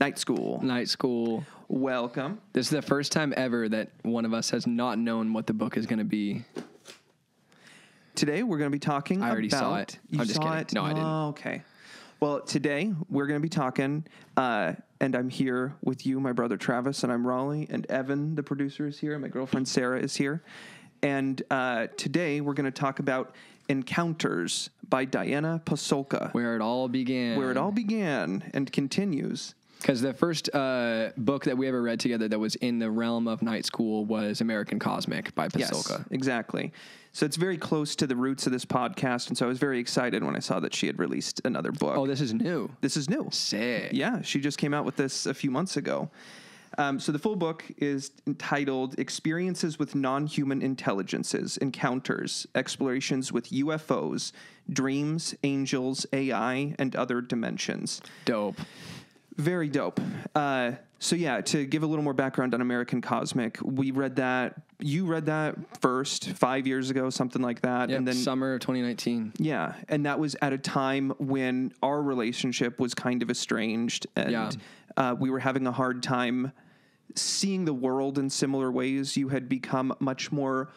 Night school. Night school. Welcome. This is the first time ever that one of us has not known what the book is going to be. Today we're going to be talking about... I already saw it. You I'm just saw kidding. it? No, I didn't. Oh, okay. Well, today we're going to be talking, and I'm here with you, my brother Travis, and I'm Raleigh, and Evan, the producer, is here, and my girlfriend Sarah is here. And today we're going to talk about Encounters by Diana Pasulka. Where it all began. Where it all began and continues. Because the first book that we ever read together that was in the realm of night school was American Cosmic by Pasulka. Yes, exactly. So it's very close to the roots of this podcast, and so I was very excited when I saw that she had released another book. Oh, this is new. This is new. Sick. Yeah, she just came out with this a few months ago. So the full book is entitled Experiences with Nonhuman Intelligences, Encounters, Explorations with UFOs, Dreams, Angels, AI, and Other Dimensions. Dope. Very dope. So yeah, to give a little more background on American Cosmic, we read that. You read that first 5 years ago, something like that. Yep, and then summer of 2019. Yeah, and that was at a time when our relationship was kind of estranged, and we were having a hard time seeing the world in similar ways. You had become much more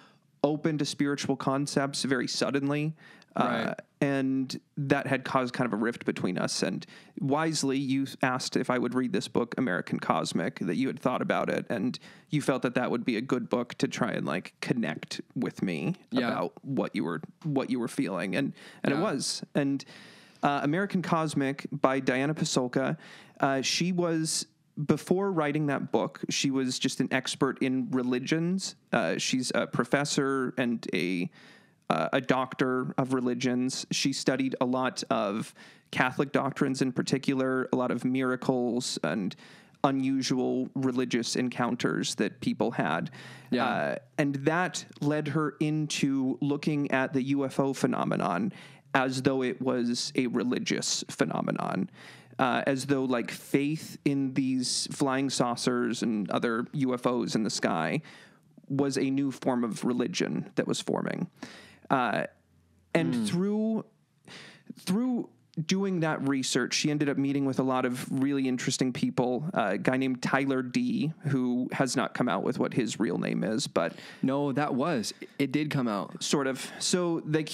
open to spiritual concepts very suddenly. Right. And that had caused kind of a rift between us. And wisely, you asked if I would read this book, American Cosmic, that you had thought about it. And you felt that that would be a good book to try and like connect with me about what you were feeling. And it was. And American Cosmic by Diana Pasulka, she was... Before writing that book, she was just an expert in religions. She's a professor and a doctor of religions. She studied a lot of Catholic doctrines in particular, a lot of miracles and unusual religious encounters that people had. Yeah. And that led her into looking at the UFO phenomenon as though it was a religious phenomenon. As though like faith in these flying saucers and other UFOs in the sky was a new form of religion that was forming. And through doing that research, she ended up meeting with a lot of really interesting people. A guy named Tyler D, who has not come out with what his real name is, but No, it did come out. sort of. So like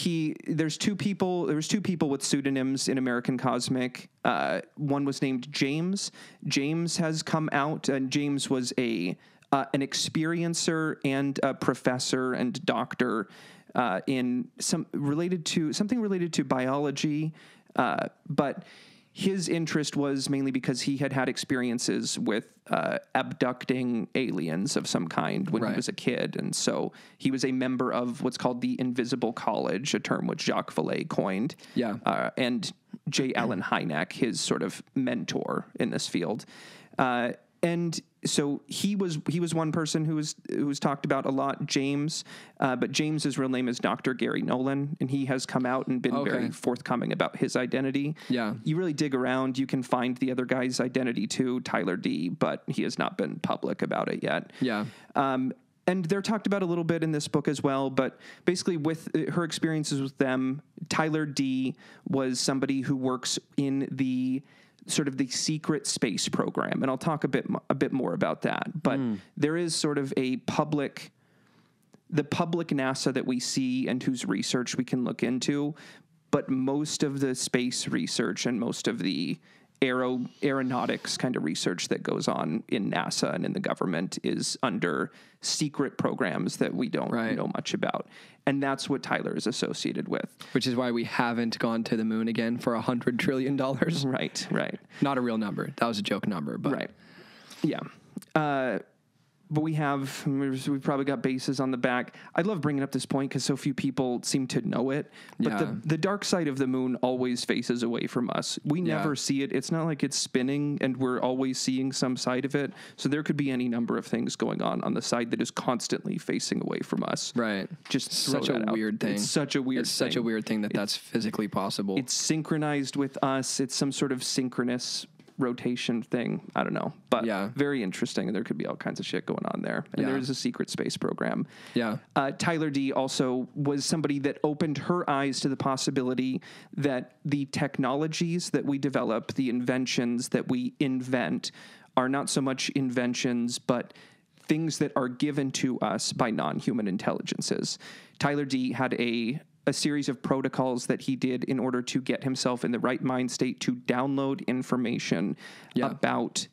there was two people with pseudonyms in American Cosmic. One was named James. James has come out, and James was an experiencer and a professor and doctor in something related to biology. But his interest was mainly because he had experiences with abducting aliens of some kind when he was a kid. And so he was a member of what's called the Invisible College, a term which Jacques Vallée coined. Yeah. And J. Allen Hynek, his sort of mentor in this field. And so he was one person who was talked about a lot, James, but James's real name is Dr. Gary Nolan, and he has come out and been very forthcoming about his identity. Yeah. You really dig around, you can find the other guy's identity too, Tyler D, but he has not been public about it yet. Yeah. And they're talked about a little bit in this book as well, but basically with her experiences with them, Tyler D was somebody who works in the sort of the secret space program. And I'll talk a bit more about that. But there is sort of the public NASA that we see and whose research we can look into. But most of the space research and most of the aeronautics kind of research that goes on in NASA and in the government is under secret programs that we don't know much about. And that's what Tyler is associated with. Which is why we haven't gone to the moon again for $100 trillion. Right. Not a real number. That was a joke number, but. Right. Yeah. But we've probably got bases on the back. I love bringing up this point because so few people seem to know it. But the dark side of the moon always faces away from us. We never see it. It's not like it's spinning and we're always seeing some side of it. So there could be any number of things going on the side that is constantly facing away from us. Right. Just such a weird thing. It's such a weird thing. It's such a weird thing that's physically possible. It's synchronized with us. It's some sort of synchronous rotation thing. I don't know. But Yeah. very interesting. And there could be all kinds of shit going on there. And Yeah. there is a secret space program. Yeah. Tyler D also was somebody that opened her eyes to the possibility that the technologies that we develop, the inventions that we invent, are not so much inventions, but things that are given to us by non-human intelligences. Tyler D had a series of protocols that he did in order to get himself in the right mind state to download information about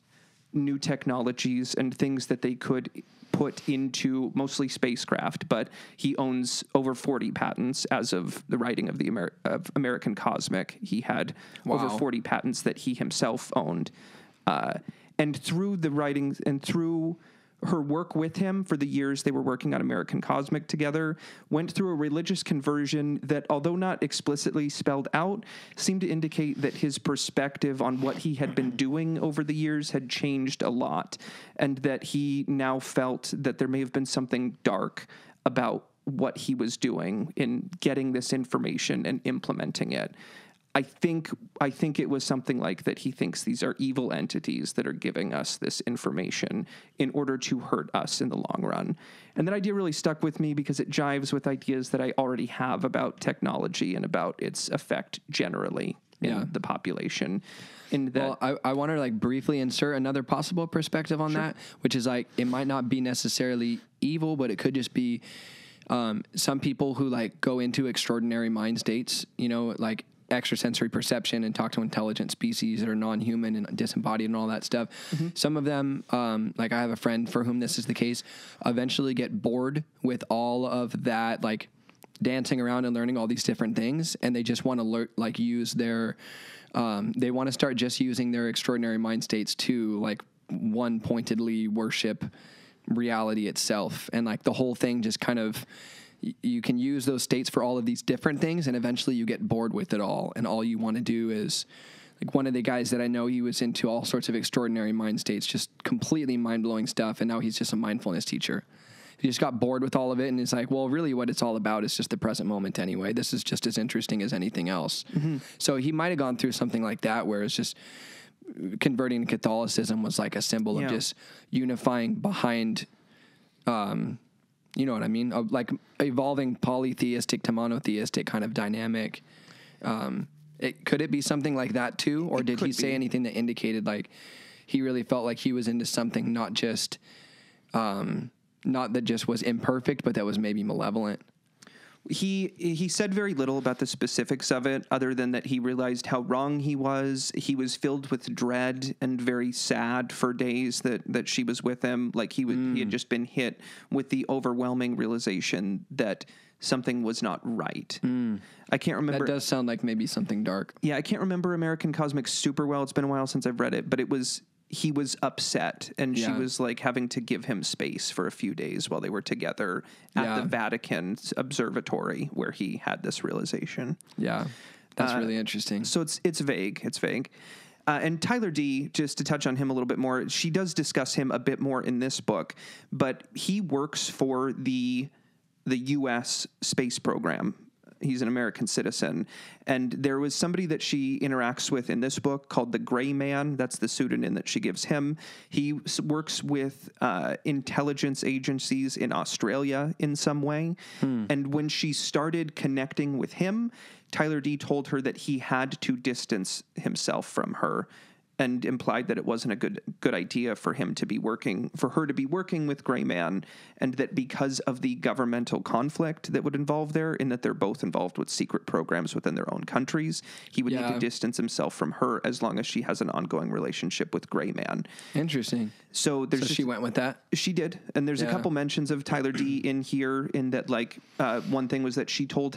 new technologies and things that they could put into mostly spacecraft. But he owns over 40 patents as of the writing of the American Cosmic. He had over 40 patents that he himself owned. And through the writings and through her work with him for the years they were working on American Cosmic together, went through a religious conversion that, although not explicitly spelled out, seemed to indicate that his perspective on what he had been doing over the years had changed a lot, and that he now felt that there may have been something dark about what he was doing in getting this information and implementing it. I think it was something like that. He thinks these are evil entities that are giving us this information in order to hurt us in the long run. And that idea really stuck with me because it jives with ideas that I already have about technology and about its effect generally in the population. In that, well, I want to like briefly insert another possible perspective on that, which is like, it might not be necessarily evil, but it could just be some people who like go into extraordinary mind states, you know, like extrasensory perception and talk to intelligent species that are non-human and disembodied and all that stuff. Mm-hmm. Some of them, like I have a friend for whom this is the case, eventually get bored with all of that, like dancing around and learning all these different things. And they just want to use their, they want to start just using their extraordinary mind states to like one pointedly worship reality itself. And like the whole thing just kind of, you can use those states for all of these different things, and eventually you get bored with it all. And all you want to do is, like one of the guys that I know, he was into all sorts of extraordinary mind states, just completely mind-blowing stuff. And now he's just a mindfulness teacher. He just got bored with all of it. And it's like, well, really what it's all about is just the present moment anyway. This is just as interesting as anything else. Mm-hmm. So he might've gone through something like that, where it's just converting to Catholicism was like a symbol of just unifying behind, you know what I mean? Like evolving polytheistic to monotheistic kind of dynamic. Could it be something like that too? Or did he say anything that indicated like he really felt like he was into something not just, not that just was imperfect, but that was maybe malevolent? He said very little about the specifics of it, other than that he realized how wrong he was. He was filled with dread and very sad for days that she was with him. Like he had just been hit with the overwhelming realization that something was not right. I can't remember. That does sound like maybe something dark. Yeah, I can't remember American Cosmic super well. It's been a while since I've read it, but he was upset, and she was like having to give him space for a few days while they were together at the Vatican observatory where he had this realization. Yeah, that's really interesting. So it's vague. It's vague. And Tyler D, just to touch on him a little bit more, she does discuss him a bit more in this book, but he works for the U.S. space program. He's an American citizen. And there was somebody that she interacts with in this book called the Gray Man. That's the pseudonym that she gives him. He works with intelligence agencies in Australia in some way. And when she started connecting with him, Tyler D told her that he had to distance himself from her, and implied that it wasn't a good idea for her to be working with Gray Man, and that because of the governmental conflict that would involve there, in that they're both involved with secret programs within their own countries, he would need to distance himself from her as long as she has an ongoing relationship with Gray Man. Interesting. So she went with that? She did. And there's a couple mentions of Tyler D in here, in that like one thing was that he told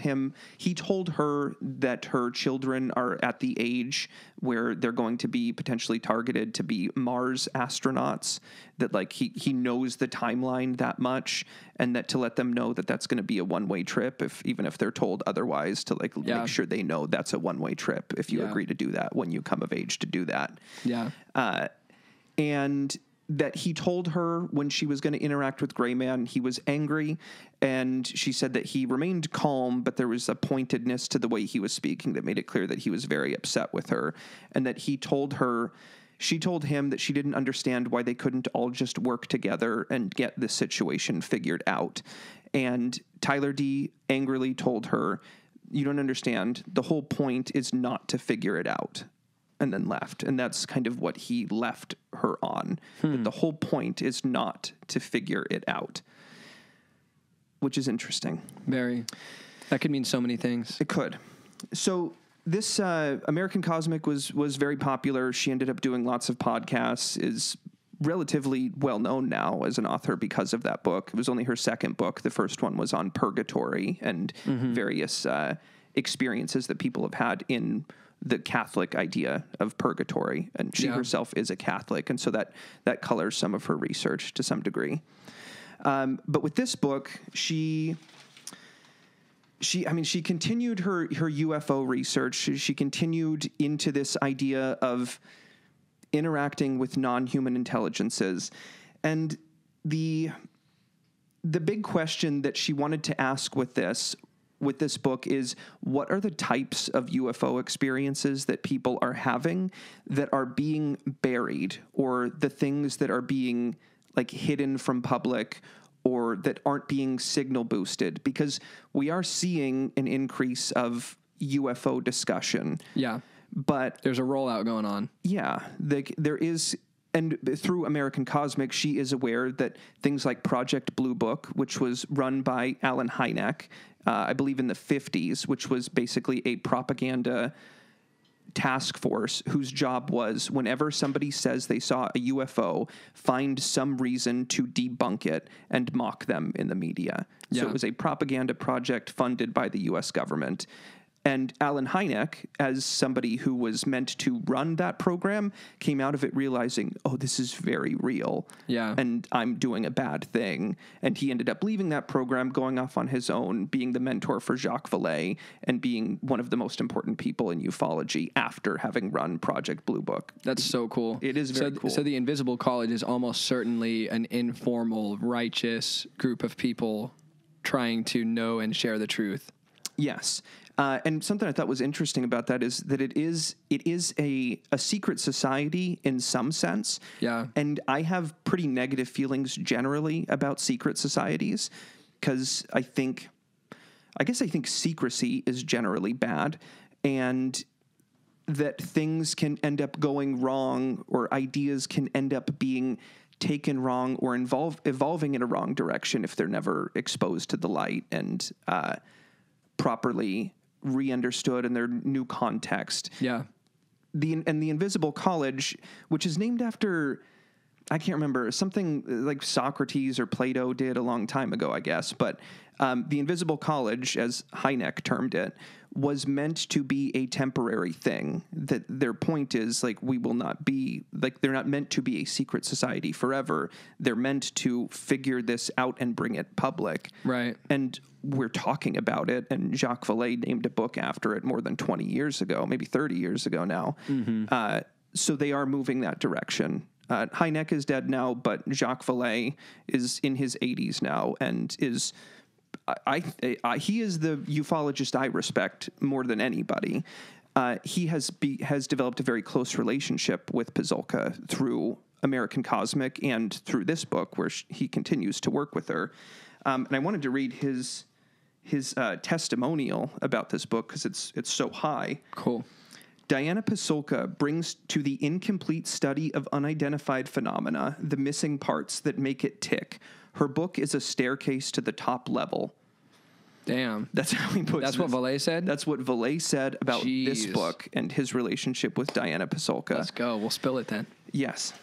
her that her children are at the age where they're going to be potentially targeted to be Mars astronauts, that like he knows the timeline that much, and that to let them know that that's going to be a one-way trip, even if they're told otherwise, to like make sure they know that's a one-way trip if you agree to do that when you come of age to do that. Yeah. And that he told her when she was going to interact with Gray Man, he was angry, and she said that he remained calm, but there was a pointedness to the way he was speaking that made it clear that he was very upset with her, and that he told her she told him that she didn't understand why they couldn't all just work together and get this situation figured out. And Tyler D angrily told her, "You don't understand. The whole point is not to figure it out." And then left. And that's kind of what he left her on. That the whole point is not to figure it out, which is interesting. Very. That could mean so many things. It could. So this American Cosmic was very popular. She ended up doing lots of podcasts, is relatively well known now as an author because of that book. It was only her second book. The first one was on purgatory and various experiences that people have had in the Catholic idea of purgatory. And she herself is a Catholic. And so that colors some of her research to some degree. But with this book, she continued her UFO research. She continued into this idea of interacting with non-human intelligences. And the big question that she wanted to ask with this book is, what are the types of UFO experiences that people are having that are being buried, or the things that are being like hidden from public, or that aren't being signal boosted? Because we are seeing an increase of UFO discussion. Yeah. But there's a rollout going on. Yeah. There is. And through American Cosmic, she is aware that things like Project Blue Book, which was run by Alan Hynek, I believe in the 50s, which was basically a propaganda task force whose job was, whenever somebody says they saw a UFO, find some reason to debunk it and mock them in the media. So it was a propaganda project funded by the U.S. government. And Alan Hynek, as somebody who was meant to run that program, came out of it realizing, oh, this is very real. Yeah. And I'm doing a bad thing. And he ended up leaving that program, going off on his own, being the mentor for Jacques Vallée, and being one of the most important people in ufology after having run Project Blue Book. That's so cool. It is very cool. So the Invisible College is almost certainly an informal, righteous group of people trying to know and share the truth. Yes. And something I thought was interesting about that is that it is a secret society in some sense. Yeah. And I have pretty negative feelings generally about secret societies, because I think secrecy is generally bad, and that things can end up going wrong, or ideas can end up being taken wrong or evolving in a wrong direction if they're never exposed to the light and properly re-understood in their new context. Yeah. The Invisible College, which is named after, I can't remember, something like Socrates or Plato did a long time ago, I guess. But the Invisible College, as Hynek termed it, was meant to be a temporary thing. That their point is, like, we will not be, like, they're not meant to be a secret society forever. They're meant to figure this out and bring it public. Right. And we're talking about it, and Jacques Vallée named a book after it more than 20 years ago, maybe 30 years ago now. Mm-hmm. So they are moving that direction. Hynek is dead now, but Jacques Vallée is in his 80s now, and is he is the ufologist I respect more than anybody. He has developed a very close relationship with Pasulka through American Cosmic and through this book, where he continues to work with her. And I wanted to read his testimonial about this book because it's so high. Cool. Diana Pasulka brings to the incomplete study of unidentified phenomena the missing parts that make it tick. Her book is a staircase to the top level. Damn. That's how he puts it. That's what Vallée said? That's what Vallée said about this book and his relationship with Diana Pasulka. Let's go. We'll spill it then. Yes.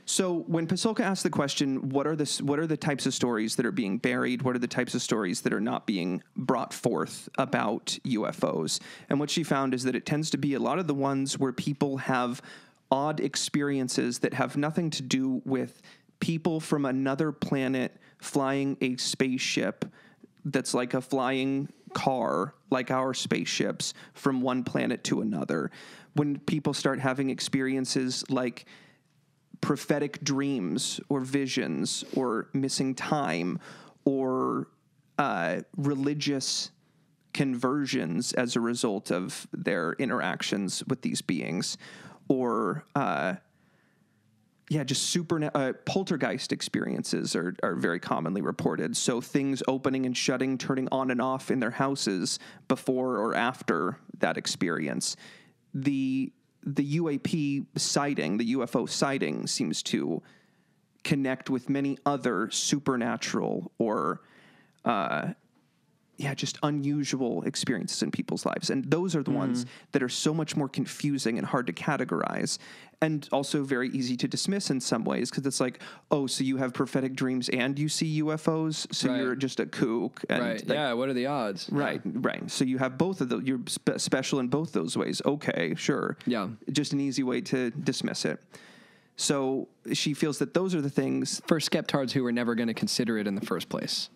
So when Pasulka asked the question, what are the types of stories that are being buried? What are the types of stories that are not being brought forth about UFOs? And what she found is that it tends to be a lot of the ones where people have odd experiences that have nothing to do with people from another planet flying a spaceship that's like a flying car, like our spaceships, from one planet to another. When people start having experiences like prophetic dreams or visions or missing time or religious conversions as a result of their interactions with these beings, or just poltergeist experiences are very commonly reported. So things opening and shutting, turning on and off in their houses before or after that experience. The UAP sighting, the UFO sighting, seems to connect with many other supernatural or just unusual experiences in people's lives. And those are the ones that are so much more confusing and hard to categorize, and also very easy to dismiss in some ways, because it's like, oh, so you have prophetic dreams and you see UFOs, so you're just a kook. And right. Yeah, what are the odds? Right. So you have both of those. You're special in both those ways. Okay, sure. Yeah. Just an easy way to dismiss it. So she feels that those are the things. For skeptards who were never going to consider it in the first place.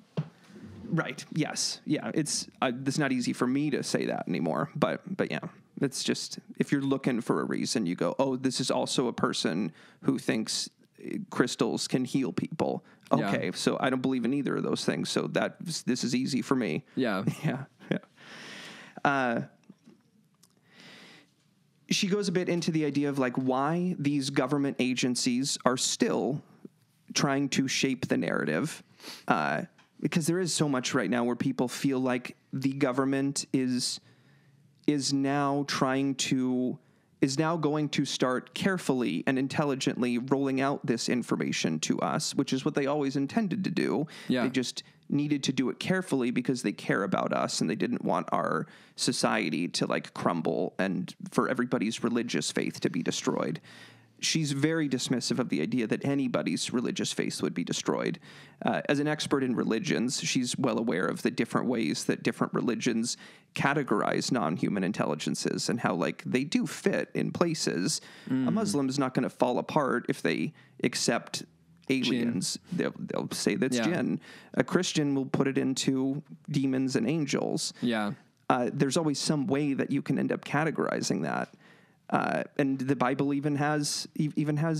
Right. Yes. Yeah. It's not easy for me to say that anymore, but yeah, it's just, if you're looking for a reason, you go, oh, this is also a person who thinks crystals can heal people. Okay. So I don't believe in either of those things. So this is easy for me. Yeah. Yeah. She goes a bit into the idea of like why these government agencies are still trying to shape the narrative, because there is so much right now where people feel like the government is now going to start carefully and intelligently rolling out this information to us, which is what they always intended to do. Yeah. They just needed to do it carefully because they care about us, and they didn't want our society to like crumble and for everybody's religious faith to be destroyed. She's very dismissive of the idea that anybody's religious faith would be destroyed. As an expert in religions, she's well aware of the different ways that different religions categorize non-human intelligences and how, like, they do fit in places. A Muslim is not going to fall apart if they accept aliens. They'll say that's jinn. A Christian will put it into demons and angels. Yeah. There's always some way that you can end up categorizing that. And the Bible even has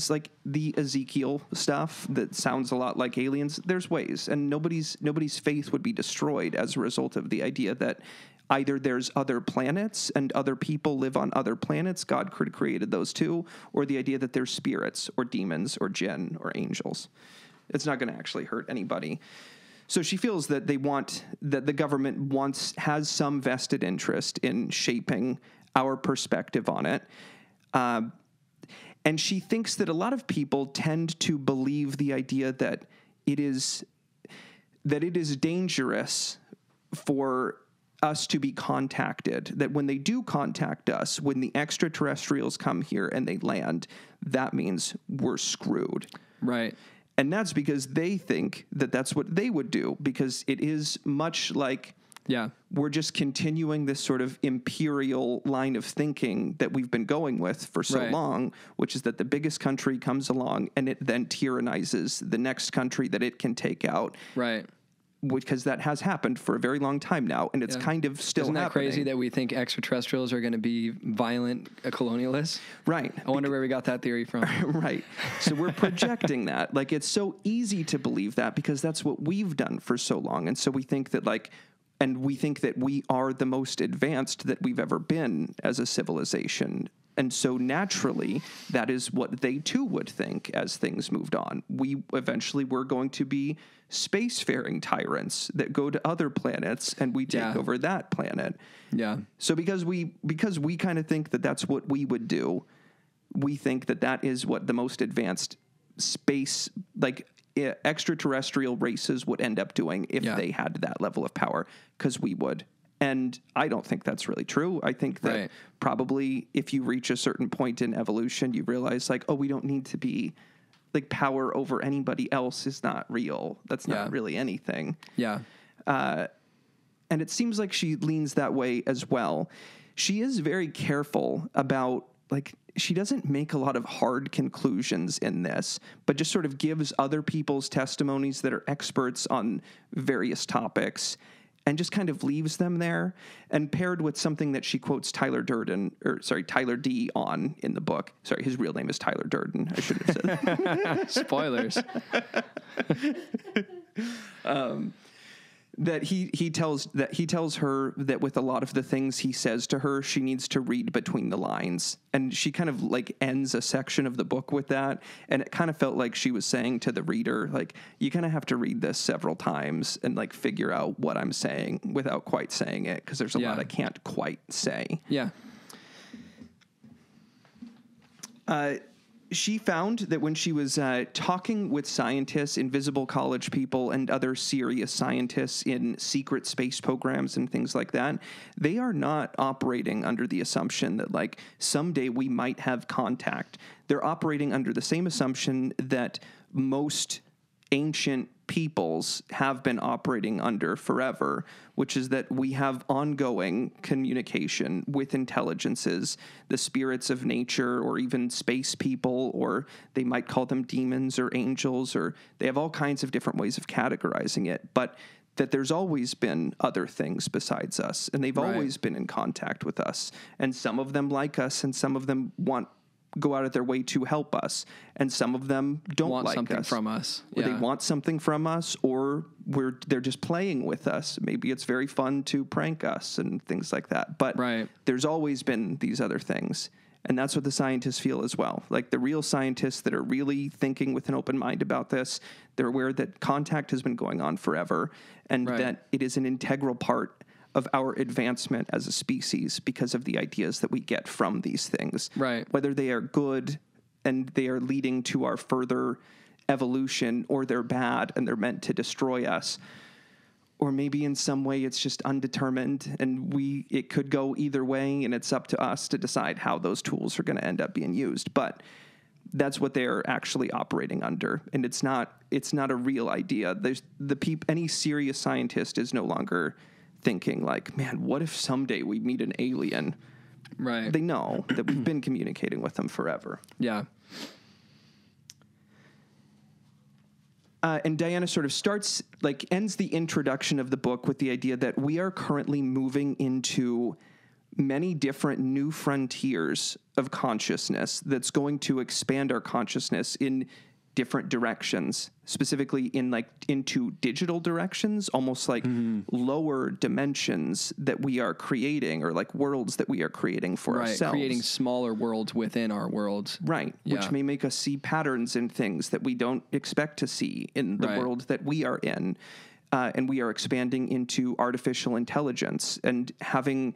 like the Ezekiel stuff that sounds a lot like aliens. There's ways, and nobody's faith would be destroyed as a result of the idea that either there's other planets and other people live on other planets, God created those too, or the idea that there's spirits or demons or jinn or angels. It's not going to actually hurt anybody. So she feels that the government has some vested interest in shaping our perspective on it. And she thinks that a lot of people tend to believe the idea that it is dangerous for us to be contacted, that when they do contact us, when the extraterrestrials come here and they land, that means we're screwed. Right. And that's because they think that that's what they would do, because it is much like we're just continuing this sort of imperial line of thinking that we've been going with for so long, which is that the biggest country comes along and it then tyrannizes the next country that it can take out. Right. Because that has happened for a very long time now, and it's kind of still happening. Isn't that crazy that we think extraterrestrials are going to be violent colonialists? Right. I wonder where we got that theory from. Right. So we're projecting that. Like, it's so easy to believe that because that's what we've done for so long. And so we think that, like, and we think that we are the most advanced that we've ever been as a civilization. And so naturally, that is what they too would think as things moved on. We eventually were going to be spacefaring tyrants that go to other planets and we take over that planet. Yeah. So because we kind of think that that's what we would do, we think that that is what the most advanced space, like extraterrestrial races would end up doing if they had that level of power, because we would. And I don't think that's really true. I think that probably if you reach a certain point in evolution, you realize, like, oh, we don't need to be, like, power over anybody else is not real. That's not really anything. Yeah. And it seems like she leans that way as well. She is very careful about, like, she doesn't make a lot of hard conclusions in this, but just sort of gives other people's testimonies that are experts on various topics and just kind of leaves them there, and paired with something that she quotes Tyler D on in the book. Sorry, his real name is Tyler Durden. I should have said that. Spoilers. that he tells her that with a lot of the things he says to her, she needs to read between the lines. And she kind of like ends a section of the book with that. And it kind of felt like she was saying to the reader, like, you kind of have to read this several times and like figure out what I'm saying without quite saying it, because there's a lot I can't quite say. Yeah. She found that when she was talking with scientists, invisible college people, and other serious scientists in secret space programs and things like that, they are not operating under the assumption that, like, someday we might have contact. They're operating under the same assumption that most ancient peoples have been operating under forever, which is that we have ongoing communication with intelligences, the spirits of nature, or even space people, or they might call them demons or angels, or they have all kinds of different ways of categorizing it, but that there's always been other things besides us, and they've always been in contact with us, and some of them like us, and some of them go out of their way to help us, and some of them don't want like something us from us. Or they want something from us, or they're just playing with us. Maybe it's very fun to prank us and things like that. But there's always been these other things, and that's what the scientists feel as well. Like the real scientists that are really thinking with an open mind about this, they're aware that contact has been going on forever, and that it is an integral part of our advancement as a species because of the ideas that we get from these things. Whether they are good and they are leading to our further evolution, or they're bad and they're meant to destroy us, or maybe in some way it's just undetermined and it could go either way, and it's up to us to decide how those tools are going to end up being used. But that's what they're actually operating under, and it's not a real idea. Any serious scientist is no longer thinking like, man, what if someday we meet an alien? They know that we've been communicating with them forever. Yeah. And Diana sort of ends the introduction of the book with the idea that we are currently moving into many different new frontiers of consciousness that's going to expand our consciousness in different directions, specifically into digital directions, almost like lower dimensions that we are creating, or like worlds that we are creating for ourselves. Creating smaller worlds within our worlds. Which may make us see patterns in things that we don't expect to see in the world that we are in. And we are expanding into artificial intelligence and having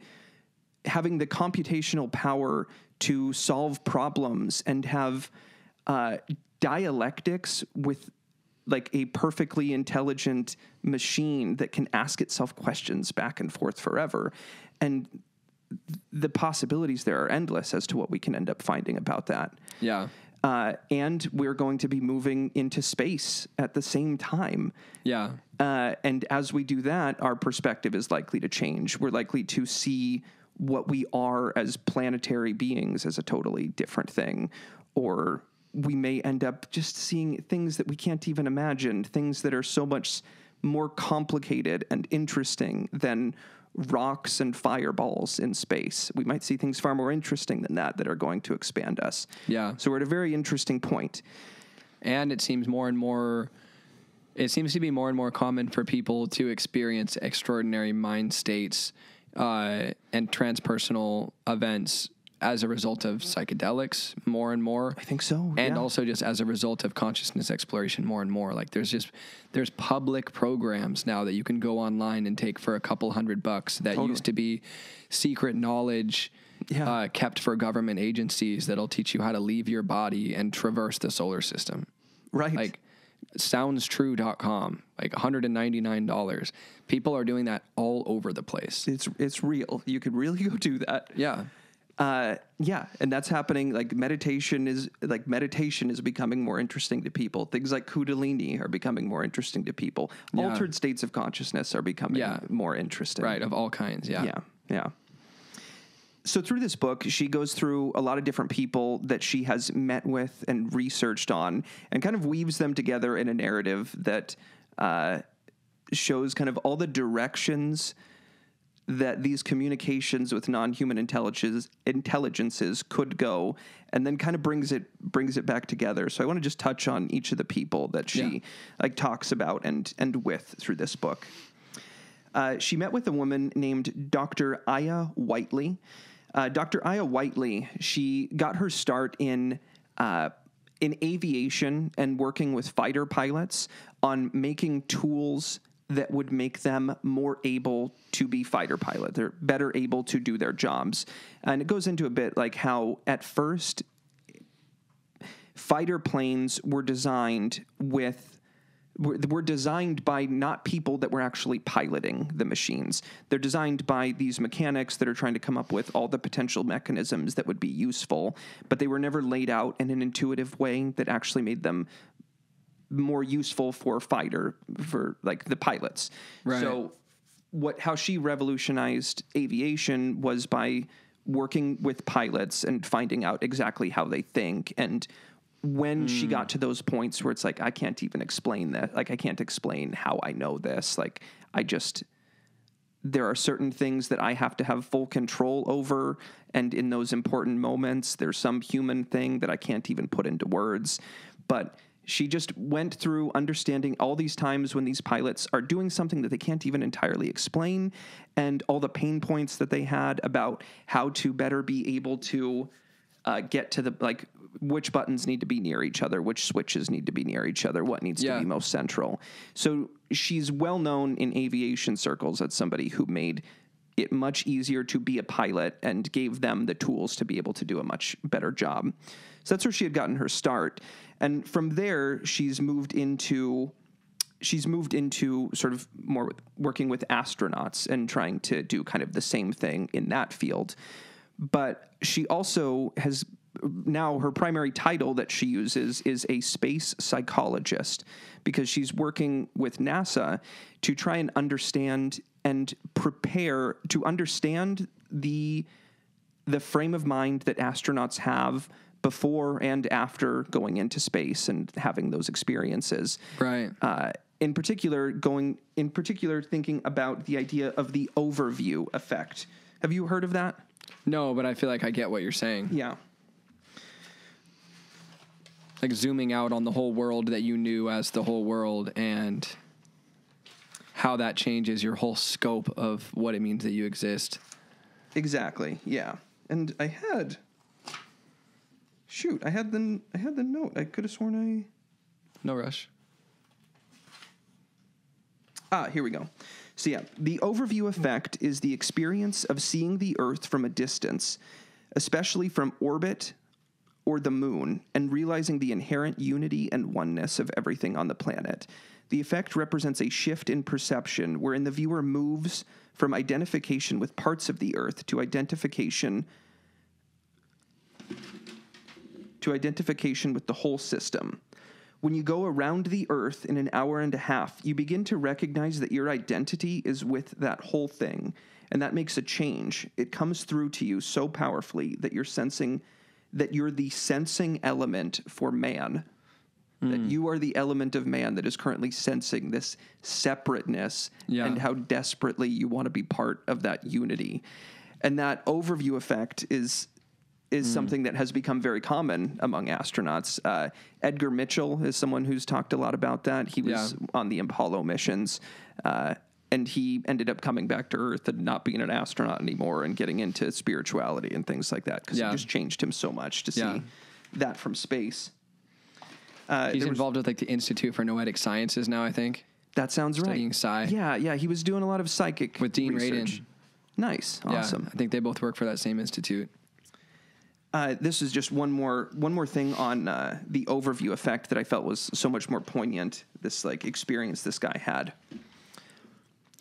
the computational power to solve problems and have dialectics with like a perfectly intelligent machine that can ask itself questions back and forth forever. And the possibilities there are endless as to what we can end up finding about that. Yeah. And we're going to be moving into space at the same time. Yeah. And as we do that, our perspective is likely to change. We're likely to see what we are as planetary beings as a totally different thing, or we may end up just seeing things that we can't even imagine, things that are so much more complicated and interesting than rocks and fireballs in space. We might see things far more interesting than that are going to expand us. Yeah. So we're at a very interesting point. And it seems to be more and more common for people to experience extraordinary mind states and transpersonal events as a result of psychedelics more and more. I think so. And also just as a result of consciousness exploration more and more. Like there's public programs now that you can go online and take for a couple $100 that used to be secret knowledge kept for government agencies that'll teach you how to leave your body and traverse the solar system. Like soundstrue.com, like $199. People are doing that all over the place. It's real. You could really go do that. Yeah. And that's happening. Like meditation is becoming more interesting to people. Things like Kundalini are becoming more interesting to people. Altered states of consciousness are becoming more interesting. Of all kinds. Yeah. So through this book, she goes through a lot of different people that she has met with and researched on, and kind of weaves them together in a narrative that shows kind of all the directions that these communications with non-human intelligences could go, and then kind of brings it back together. So I want to just touch on each of the people that she talks about and with through this book. She met with a woman named Dr. Aya Whiteley. Dr. Aya Whiteley, she got her start in aviation and working with fighter pilots on making tools that would make them more able to be fighter pilots. They're better able to do their jobs. And it goes into a bit like how at first fighter planes were designed by not people that were actually piloting the machines. They're designed by these mechanics that are trying to come up with all the potential mechanisms that would be useful, but they were never laid out in an intuitive way that actually made them more useful for like the pilots. Right. So how she revolutionized aviation was by working with pilots and finding out exactly how they think. And when she got to those points where it's like, I can't even explain that. Like, I can't explain how I know this. Like, there are certain things that I have to have full control over. And in those important moments, there's some human thing that I can't even put into words. But she just went through understanding all these times when these pilots are doing something that they can't even entirely explain, and all the pain points that they had about how to better be able to get to which buttons need to be near each other, which switches need to be near each other, what needs to be most central. So she's well known in aviation circles as somebody who made it much easier to be a pilot and gave them the tools to be able to do a much better job. So that's where she had gotten her start. And from there, she's moved into sort of more working with astronauts and trying to do kind of the same thing in that field. But she also has now her primary title that she uses is a space psychologist, because she's working with NASA to try and understand and prepare to understand the frame of mind that astronauts have before and after going into space and having those experiences. Right. In particular, thinking about the idea of the overview effect. Have you heard of that? No, but I feel like I get what you're saying. Yeah. Like zooming out on the whole world that you knew as the whole world, and how that changes your whole scope of what it means that you exist. Exactly. Yeah. And I had the note. I could have sworn No rush. Here we go. So yeah, the overview effect is the experience of seeing the Earth from a distance, especially from orbit or the moon, and realizing the inherent unity and oneness of everything on the planet. The effect represents a shift in perception wherein the viewer moves from identification with parts of the Earth to identification with the whole system. When you go around the Earth in an hour and a half, you begin to recognize that your identity is with that whole thing, and that makes a change. It comes through to you so powerfully that you're the sensing element for man, that you are the element of man that is currently sensing this separateness and how desperately you want to be part of that unity. And that overview effect is something that has become very common among astronauts. Edgar Mitchell is someone who's talked a lot about that. He was on the Apollo missions, and he ended up coming back to Earth and not being an astronaut anymore and getting into spirituality and things like that, because it just changed him so much to see that from space. He's involved with like the Institute for Noetic Sciences now, I think. That sounds right. Studying psi. Yeah. He was doing a lot of psychic with Dean research. Radin. Nice. Awesome. I think they both work for that same institute. This is just one more thing on the overview effect that I felt was so much more poignant. This experience this guy had.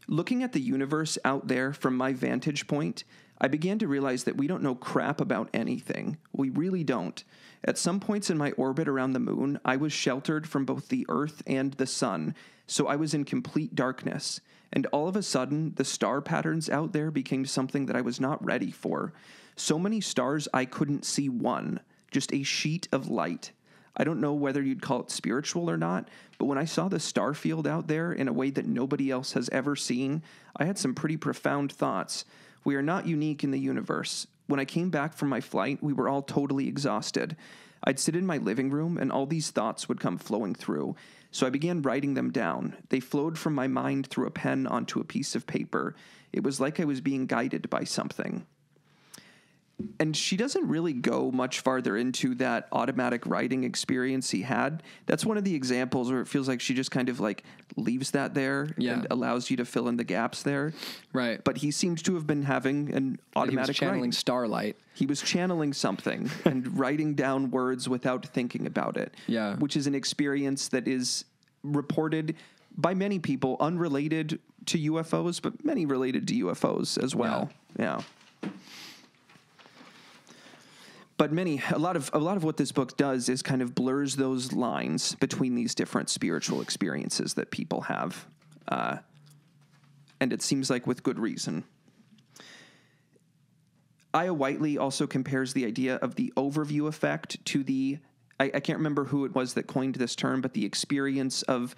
Looking at the universe out there from my vantage point, I began to realize that we don't know crap about anything. We really don't. At some points in my orbit around the moon, I was sheltered from both the Earth and the sun, so I was in complete darkness. And all of a sudden, the star patterns out there became something that I was not ready for. So many stars I couldn't see one, just a sheet of light. I don't know whether you'd call it spiritual or not, but when I saw the star field out there in a way that nobody else has ever seen, I had some pretty profound thoughts. We are not unique in the universe. When I came back from my flight, we were all totally exhausted. I'd sit in my living room and all these thoughts would come flowing through. So I began writing them down. They flowed from my mind through a pen onto a piece of paper. It was like I was being guided by something. And she doesn't really go much farther into that automatic writing experience he had. That's one of the examples where it feels like she just kind of like leaves that there and allows you to fill in the gaps there. Right. But he seems to have been having an automatic He was channeling writing. starlight. He was channeling something and writing down words without thinking about it. Yeah. Which is an experience that is reported by many people unrelated to UFOs, but many related to UFOs as well. Yeah. But a lot of what this book does is kind of blurs those lines between these different spiritual experiences that people have. And it seems like with good reason. Aya Whiteley also compares the idea of the overview effect to the, I can't remember who it was that coined this term, but the experience of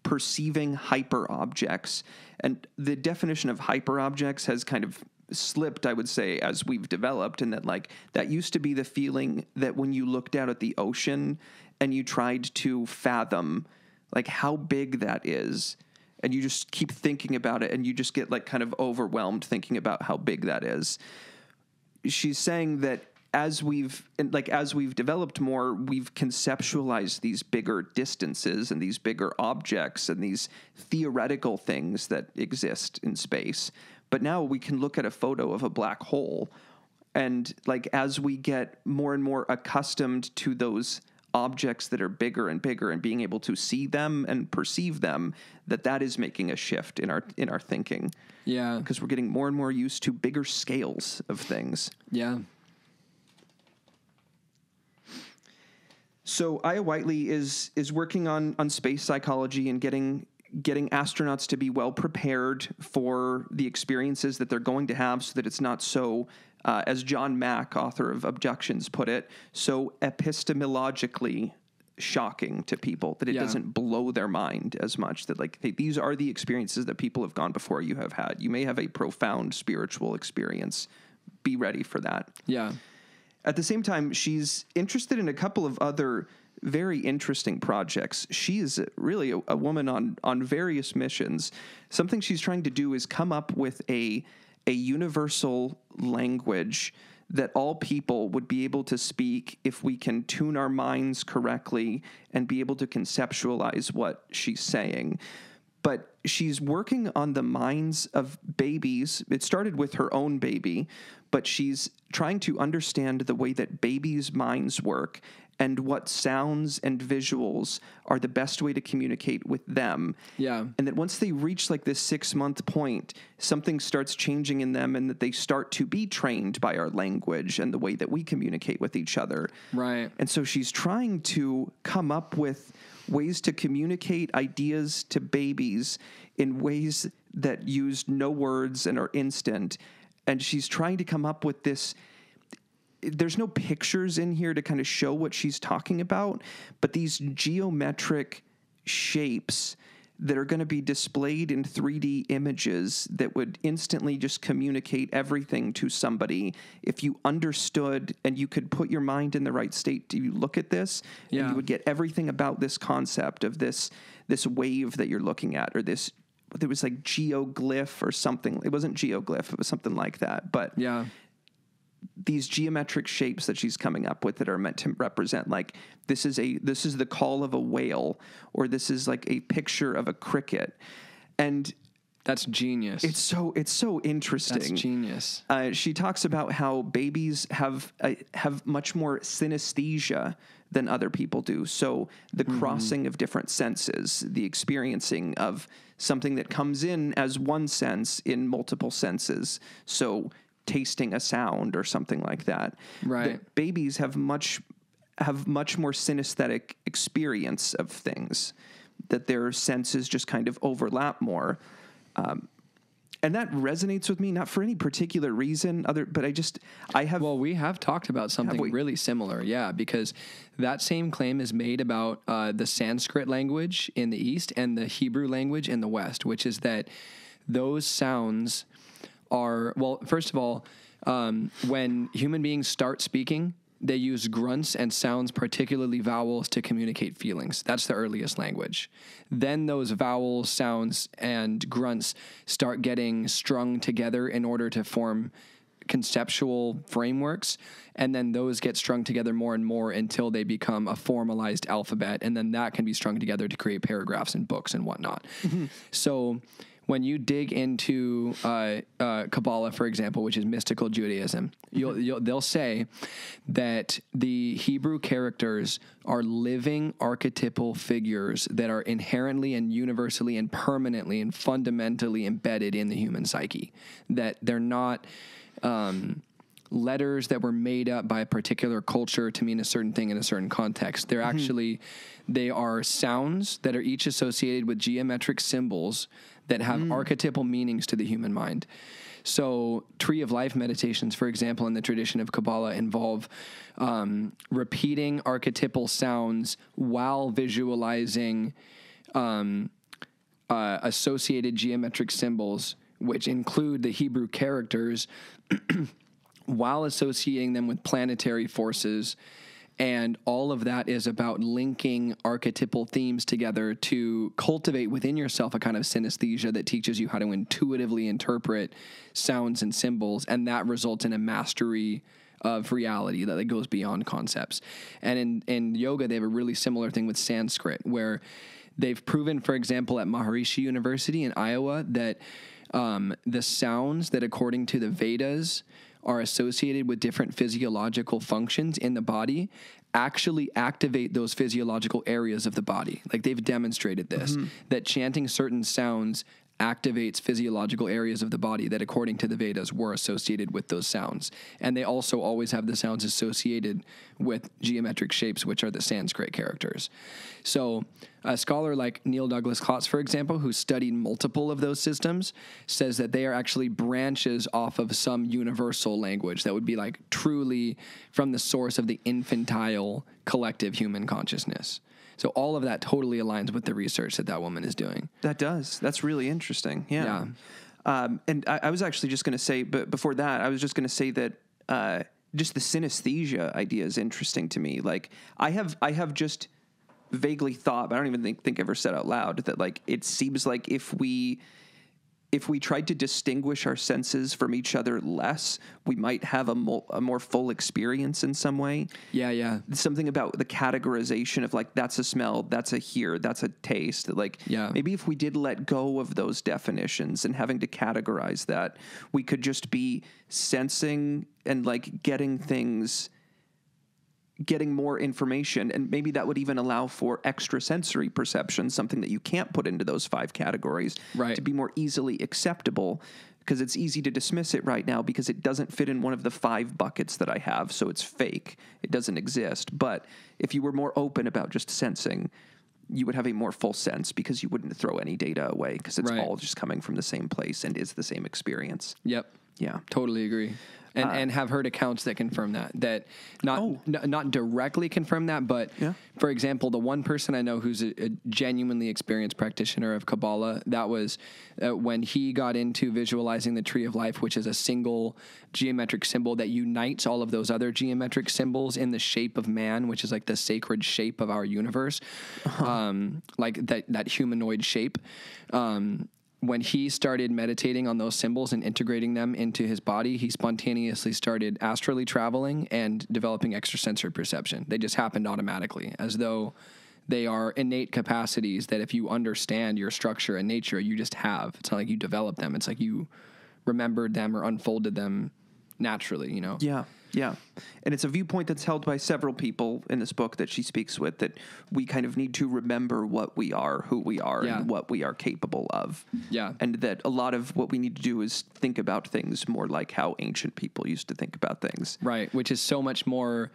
perceiving hyperobjects. And the definition of hyperobjects has kind of slipped, I would say, as we've developed, and that like that used to be the feeling that when you looked out at the ocean and you tried to fathom like how big that is, and you just keep thinking about it and you just get like kind of overwhelmed thinking about how big that is. She's saying that as we've developed more, we've conceptualized these bigger distances and these bigger objects and these theoretical things that exist in space. But now we can look at a photo of a black hole, and like as we get more and more accustomed to those objects that are bigger and bigger and being able to see them and perceive them, that is making a shift in our thinking. Yeah. Because we're getting more and more used to bigger scales of things. Yeah. So Aya Whiteley is working on space psychology and getting astronauts to be well prepared for the experiences that they're going to have, so that it's not so, as John Mack, author of Abductions, put it, so epistemologically shocking to people, that it doesn't blow their mind as much, that like, hey, these are the experiences that people have gone before you have had. You may have a profound spiritual experience. Be ready for that. Yeah. At the same time, she's interested in a couple of other very interesting projects. She is really a woman on various missions. Something she's trying to do is come up with a universal language that all people would be able to speak if we can tune our minds correctly and be able to conceptualize what she's saying. But she's working on the minds of babies. It started with her own baby, but she's trying to understand the way that babies' minds work and what sounds and visuals are the best way to communicate with them. Yeah. And that once they reach like this 6-month point, something starts changing in them, and that they start to be trained by our language and the way that we communicate with each other. Right. And so she's trying to come up with ways to communicate ideas to babies in ways that use no words and are instant. And she's trying to come up with this. There's no pictures in here to kind of show what she's talking about, but these geometric shapes that are going to be displayed in 3D images that would instantly just communicate everything to somebody if you understood and you could put your mind in the right state to look at this, and you would get everything about this concept of this wave that you're looking at, or this, there was like geoglyph or something. It wasn't geoglyph, it was something like that. But yeah, these geometric shapes that she's coming up with that are meant to represent, like, this is the call of a whale, or this is like a picture of a cricket. And that's genius. It's so interesting. That's genius. She talks about how babies have much more synesthesia than other people do. So the crossing of different senses, the experiencing of something that comes in as one sense in multiple senses. So tasting a sound or something like that. Right. That babies have much more synesthetic experience of things, that their senses just kind of overlap more. And that resonates with me, not for any particular reason, Well, we have talked about something really similar, because that same claim is made about the Sanskrit language in the East and the Hebrew language in the West, which is that those sounds are, well, first of all, when human beings start speaking, they use grunts and sounds, particularly vowels, to communicate feelings. That's the earliest language. Then those vowels, sounds, and grunts start getting strung together in order to form conceptual frameworks, and then those get strung together more and more until they become a formalized alphabet, and then that can be strung together to create paragraphs and books and whatnot. So when you dig into Kabbalah, for example, which is mystical Judaism, they'll say that the Hebrew characters are living archetypal figures that are inherently and universally and permanently and fundamentally embedded in the human psyche, that they're not letters that were made up by a particular culture to mean a certain thing in a certain context. They're actually, they are sounds that are each associated with geometric symbols that have archetypal meanings to the human mind. So Tree of Life meditations, for example, in the tradition of Kabbalah involve repeating archetypal sounds while visualizing associated geometric symbols, which include the Hebrew characters, while associating them with planetary forces. And all of that is about linking archetypal themes together to cultivate within yourself a kind of synesthesia that teaches you how to intuitively interpret sounds and symbols, and that results in a mastery of reality that goes beyond concepts. And in yoga, they have a really similar thing with Sanskrit, where they've proven, for example, at Maharishi University in Iowa, that the sounds that, according to the Vedas, are associated with different physiological functions in the body actually activate those physiological areas of the body. Like, they've demonstrated this, that chanting certain sounds activates physiological areas of the body that, according to the Vedas, were associated with those sounds. And they also always have the sounds associated with geometric shapes, which are the Sanskrit characters. So a scholar like Neil Douglas Klotz, for example, who studied multiple of those systems, says that they are actually branches off of some universal language that would be like truly from the source of the infantile collective human consciousness. So all of that totally aligns with the research that woman is doing. That does. That's really interesting. Yeah. And I was actually just going to say, but before that, I was just going to say that just the synesthesia idea is interesting to me. Like, I have just vaguely thought, but I don't even think ever said out loud, that like it seems like if we tried to distinguish our senses from each other less, we might have a more full experience in some way. Yeah. Something about the categorization of like, that's a smell, that's a hear, that's a taste. Like, maybe if we did let go of those definitions and having to categorize that, we could just be sensing and like getting more information, and maybe that would even allow for extrasensory perception, something that you can't put into those 5 categories, to be more easily acceptable, because it's easy to dismiss it right now because it doesn't fit in one of the 5 buckets that I have, so it's fake. It doesn't exist. But if you were more open about just sensing, you would have a more full sense because you wouldn't throw any data away because it's all just coming from the same place and is the same experience. Yep. Yeah. Totally agree. And have heard accounts that confirm that not directly confirm that, but for example, the one person I know who's a genuinely experienced practitioner of Kabbalah, that was when he got into visualizing the Tree of Life, which is a single geometric symbol that unites all of those other geometric symbols in the shape of man, which is like the sacred shape of our universe, like that humanoid shape. When he started meditating on those symbols and integrating them into his body, he spontaneously started astrally traveling and developing extrasensory perception. They just happened automatically, as though they are innate capacities that if you understand your structure and nature, you just have. It's not like you develop them. It's like you remembered them or unfolded them naturally, you know? Yeah. And it's a viewpoint that's held by several people in this book that she speaks with, that we kind of need to remember what we are, who we are, and what we are capable of. Yeah. And that a lot of what we need to do is think about things more like how ancient people used to think about things. Right, which is so much more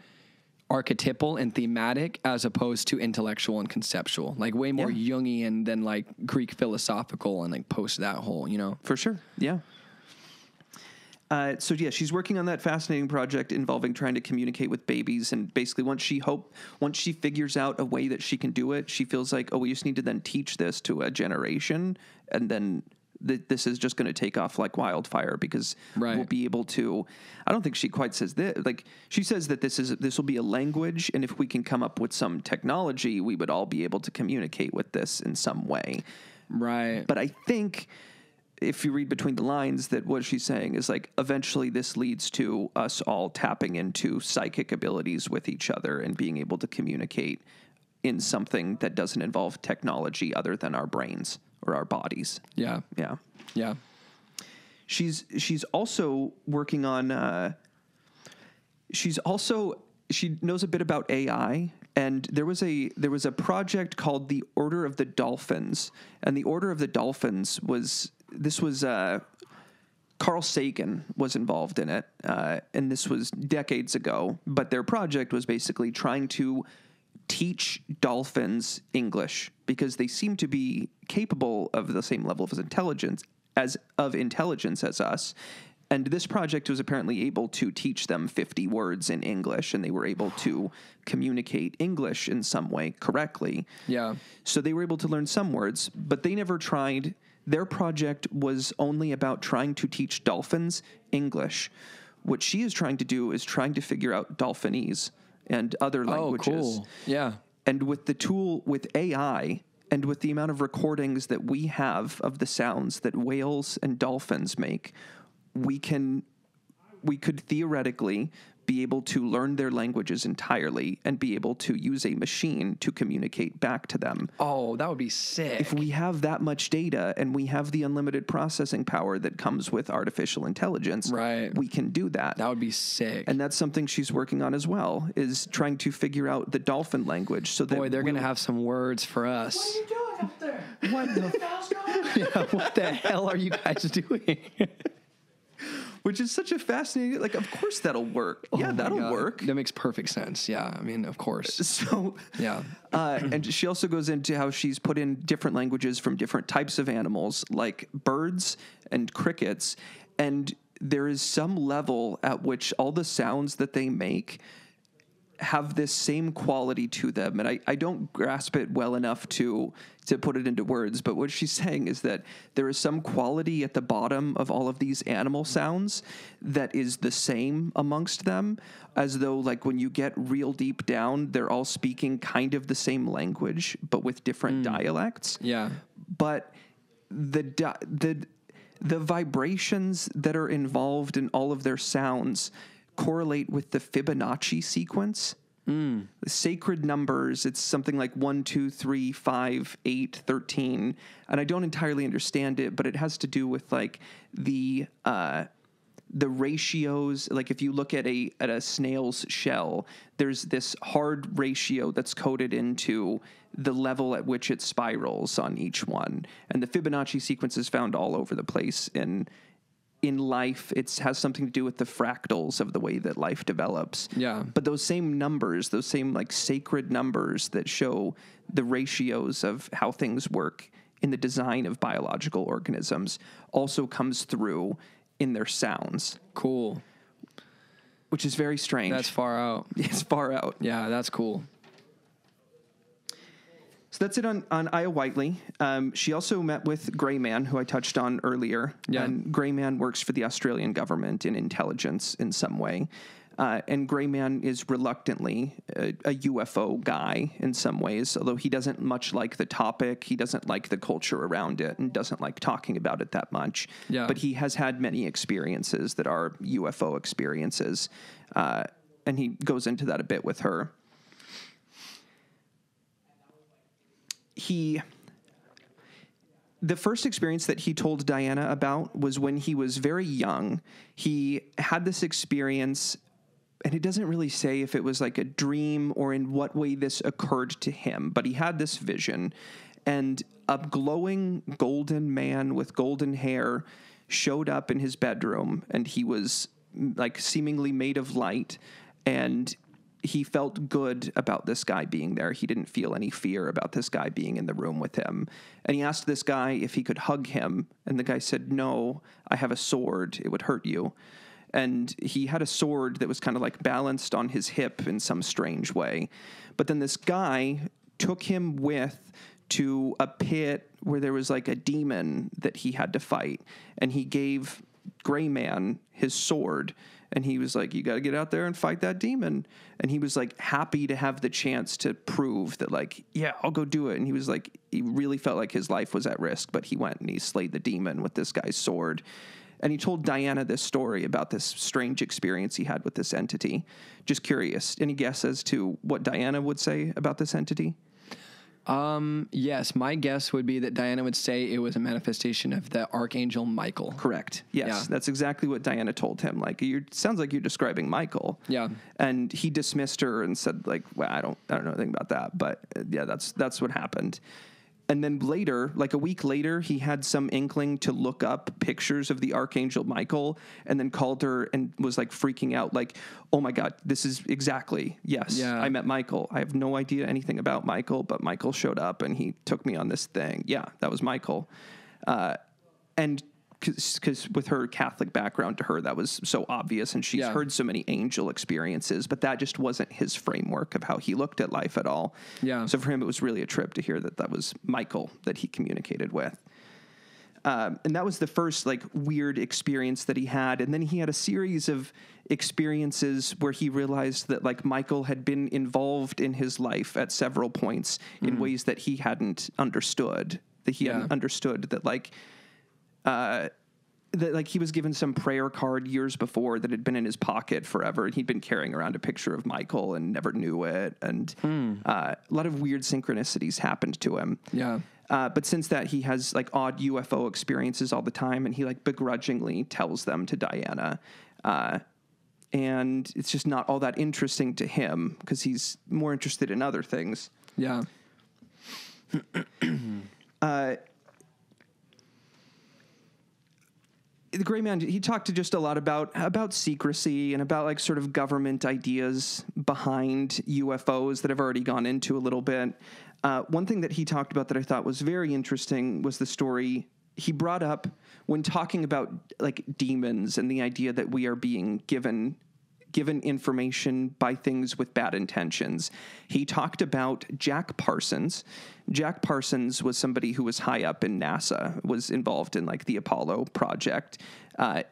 archetypal and thematic as opposed to intellectual and conceptual. Like way more Jungian than like Greek philosophical and like post that whole, you know? For sure, yeah. So she's working on that fascinating project involving trying to communicate with babies, and basically once she figures out a way that she can do it, she feels like, we just need to then teach this to a generation, and then that this is just going to take off like wildfire because we'll be able to. I don't think she quite says that. Like, she says that this will be a language, and if we can come up with some technology, we would all be able to communicate with this in some way. Right. But I think if you read between the lines, that what she's saying is like, eventually this leads to us all tapping into psychic abilities with each other and being able to communicate in something that doesn't involve technology other than our brains or our bodies. Yeah. Yeah. Yeah. She's also working on, she knows a bit about AI, and there was a project called the Order of the Dolphins, and the Order of the Dolphins was Carl Sagan was involved in it, and this was decades ago, but their project was basically trying to teach dolphins English because they seem to be capable of the same level of intelligence as us. And this project was apparently able to teach them 50 words in English, and they were able to communicate English in some way correctly. Yeah. So they were able to learn some words, but they never tried. Their project was only about trying to teach dolphins English. What she is trying to do is trying to figure out Dolphinese and other languages. Oh, cool. Yeah. And with the tool, with AI, and with the amount of recordings that we have of the sounds that whales and dolphins make, we could theoretically be able to learn their languages entirely and be able to use a machine to communicate back to them. Oh, that would be sick. If we have that much data and we have the unlimited processing power that comes with artificial intelligence, right, we can do that. That would be sick. And that's something she's working on as well, is trying to figure out the dolphin language so that... Boy, they're going to have some words for us. What are you doing up there? What the hell's going on? Yeah, what the hell are you guys doing? Which is such a fascinating, like, of course that'll work. Yeah, that'll work. That makes perfect sense. Yeah, I mean, of course. So, yeah. And she also goes into how she's put in different languages from different types of animals, like birds and crickets. And there is some level at which all the sounds that they make have this same quality to them. And I don't grasp it well enough to put it into words, but what she's saying is that there is some quality at the bottom of all of these animal sounds that is the same amongst them, as though, like, when you get real deep down, they're all speaking kind of the same language, but with different dialects. Yeah. But the vibrations that are involved in all of their sounds correlate with the Fibonacci sequence. The sacred numbers, it's something like 1, 2, 3, 5, 8, 13. And I don't entirely understand it, but it has to do with, like, the ratios. Like, if you look at a snail's shell, there's this hard ratio that's coded into the level at which it spirals on each one. And the Fibonacci sequence is found all over the place in life. It has something to do with the fractals of the way that life develops. Yeah. But those same numbers, those same, like, sacred numbers that show the ratios of how things work in the design of biological organisms also comes through in their sounds. Cool. Which is very strange. That's far out. It's far out. Yeah, that's cool. So that's it on Aya Whiteley. She also met with Grey Man, who I touched on earlier. Yeah. And Grey Man works for the Australian government in intelligence in some way. And Grey Man is reluctantly a UFO guy in some ways, although he doesn't much like the topic. He doesn't like the culture around it and doesn't like talking about it that much. Yeah. But he has had many experiences that are UFO experiences. And he goes into that a bit with her. The first experience that he told Diana about was when he was very young. He had this experience, and it doesn't really say if it was like a dream or in what way this occurred to him, but he had this vision, and a glowing golden man with golden hair showed up in his bedroom, and he was like seemingly made of light, and he felt good about this guy being there. He didn't feel any fear about this guy being in the room with him. And he asked this guy if he could hug him. And the guy said, "No, I have a sword. It would hurt you." And he had a sword that was kind of like balanced on his hip in some strange way. But then this guy took him to a pit where there was like a demon that he had to fight, and he gave Gray Man his sword, and he was like, you got to get out there and fight that demon. And he was like happy to have the chance to prove that, like, yeah, I'll go do it. And he was like, he really felt like his life was at risk, but he went and he slayed the demon with this guy's sword. And he told Diana this story about this strange experience he had with this entity. Just curious, any guess as to what Diana would say about this entity? Yes, my guess would be that Diana would say it was a manifestation of the Archangel Michael. Correct. Yes, Yeah. That's exactly what Diana told him. Like, sounds like you're describing Michael. Yeah. And he dismissed her and said, like, well, I don't know anything about that. But yeah, that's what happened. And then later, like a week later, he had some inkling to look up pictures of the Archangel Michael, and then called her and was like freaking out, like, oh my God, this is exactly, yes, Yeah. I met Michael. I have no idea anything about Michael, but Michael showed up and he took me on this thing. Yeah, that was Michael. And because with her Catholic background, to her, that was so obvious, and she's heard so many angel experiences, but that just wasn't his framework of how he looked at life at all. Yeah. So for him, it was really a trip to hear that was Michael that he communicated with. And that was the first like weird experience that he had. And then he had a series of experiences where he realized that like Michael had been involved in his life at several points in ways that he hadn't understood, that he hadn't understood that like, that like he was given some prayer card years before that had been in his pocket forever, and he'd been carrying around a picture of Michael and never knew it. And a lot of weird synchronicities happened to him. Yeah. But since that, he has like odd UFO experiences all the time, and he like begrudgingly tells them to Diana. And it's just not all that interesting to him because he's more interested in other things. Yeah. The Gray Man, he talked to just a lot about secrecy and about like sort of government ideas behind UFOs that I've already gone into a little bit. One thing that he talked about that I thought was very interesting was the story he brought up when talking about like demons and the idea that we are being given information by things with bad intentions. He talked about Jack Parsons. Jack Parsons was somebody who was high up in NASA, was involved in like the Apollo project.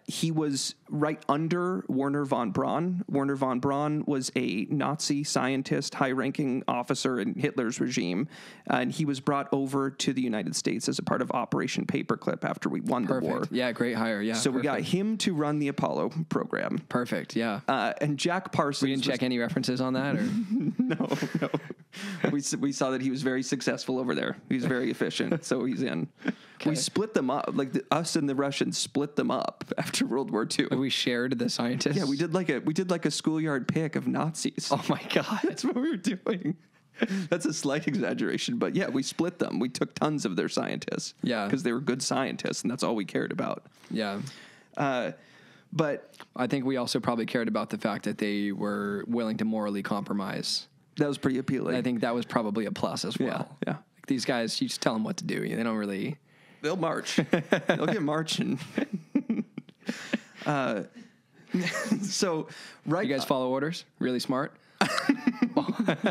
He was right under Werner von Braun. Werner von Braun was a Nazi scientist, high-ranking officer in Hitler's regime, and he was brought over to the United States as a part of Operation Paperclip after we won the war. Yeah, great hire. Yeah. So we got him to run the Apollo program. Perfect. Yeah. And Jack Parsons. We didn't check any references on that, or No. We saw that he was very successful over there. He was very efficient, so he's in. Okay. We split them up, like us and the Russians split them up after World War II. we shared the scientists. Yeah, we did like a schoolyard pick of Nazis. Oh my God. That's what we were doing. That's a slight exaggeration, but yeah, we split them. We took tons of their scientists. Yeah. Because they were good scientists, and that's all we cared about. Yeah. But I think we also probably cared about the fact that they were willing to morally compromise. that was pretty appealing. I think that was probably a plus as well. Yeah. Like these guys, you just tell them what to do. They don't really. They'll march. They'll get marching. So, right. You guys follow orders? Really smart?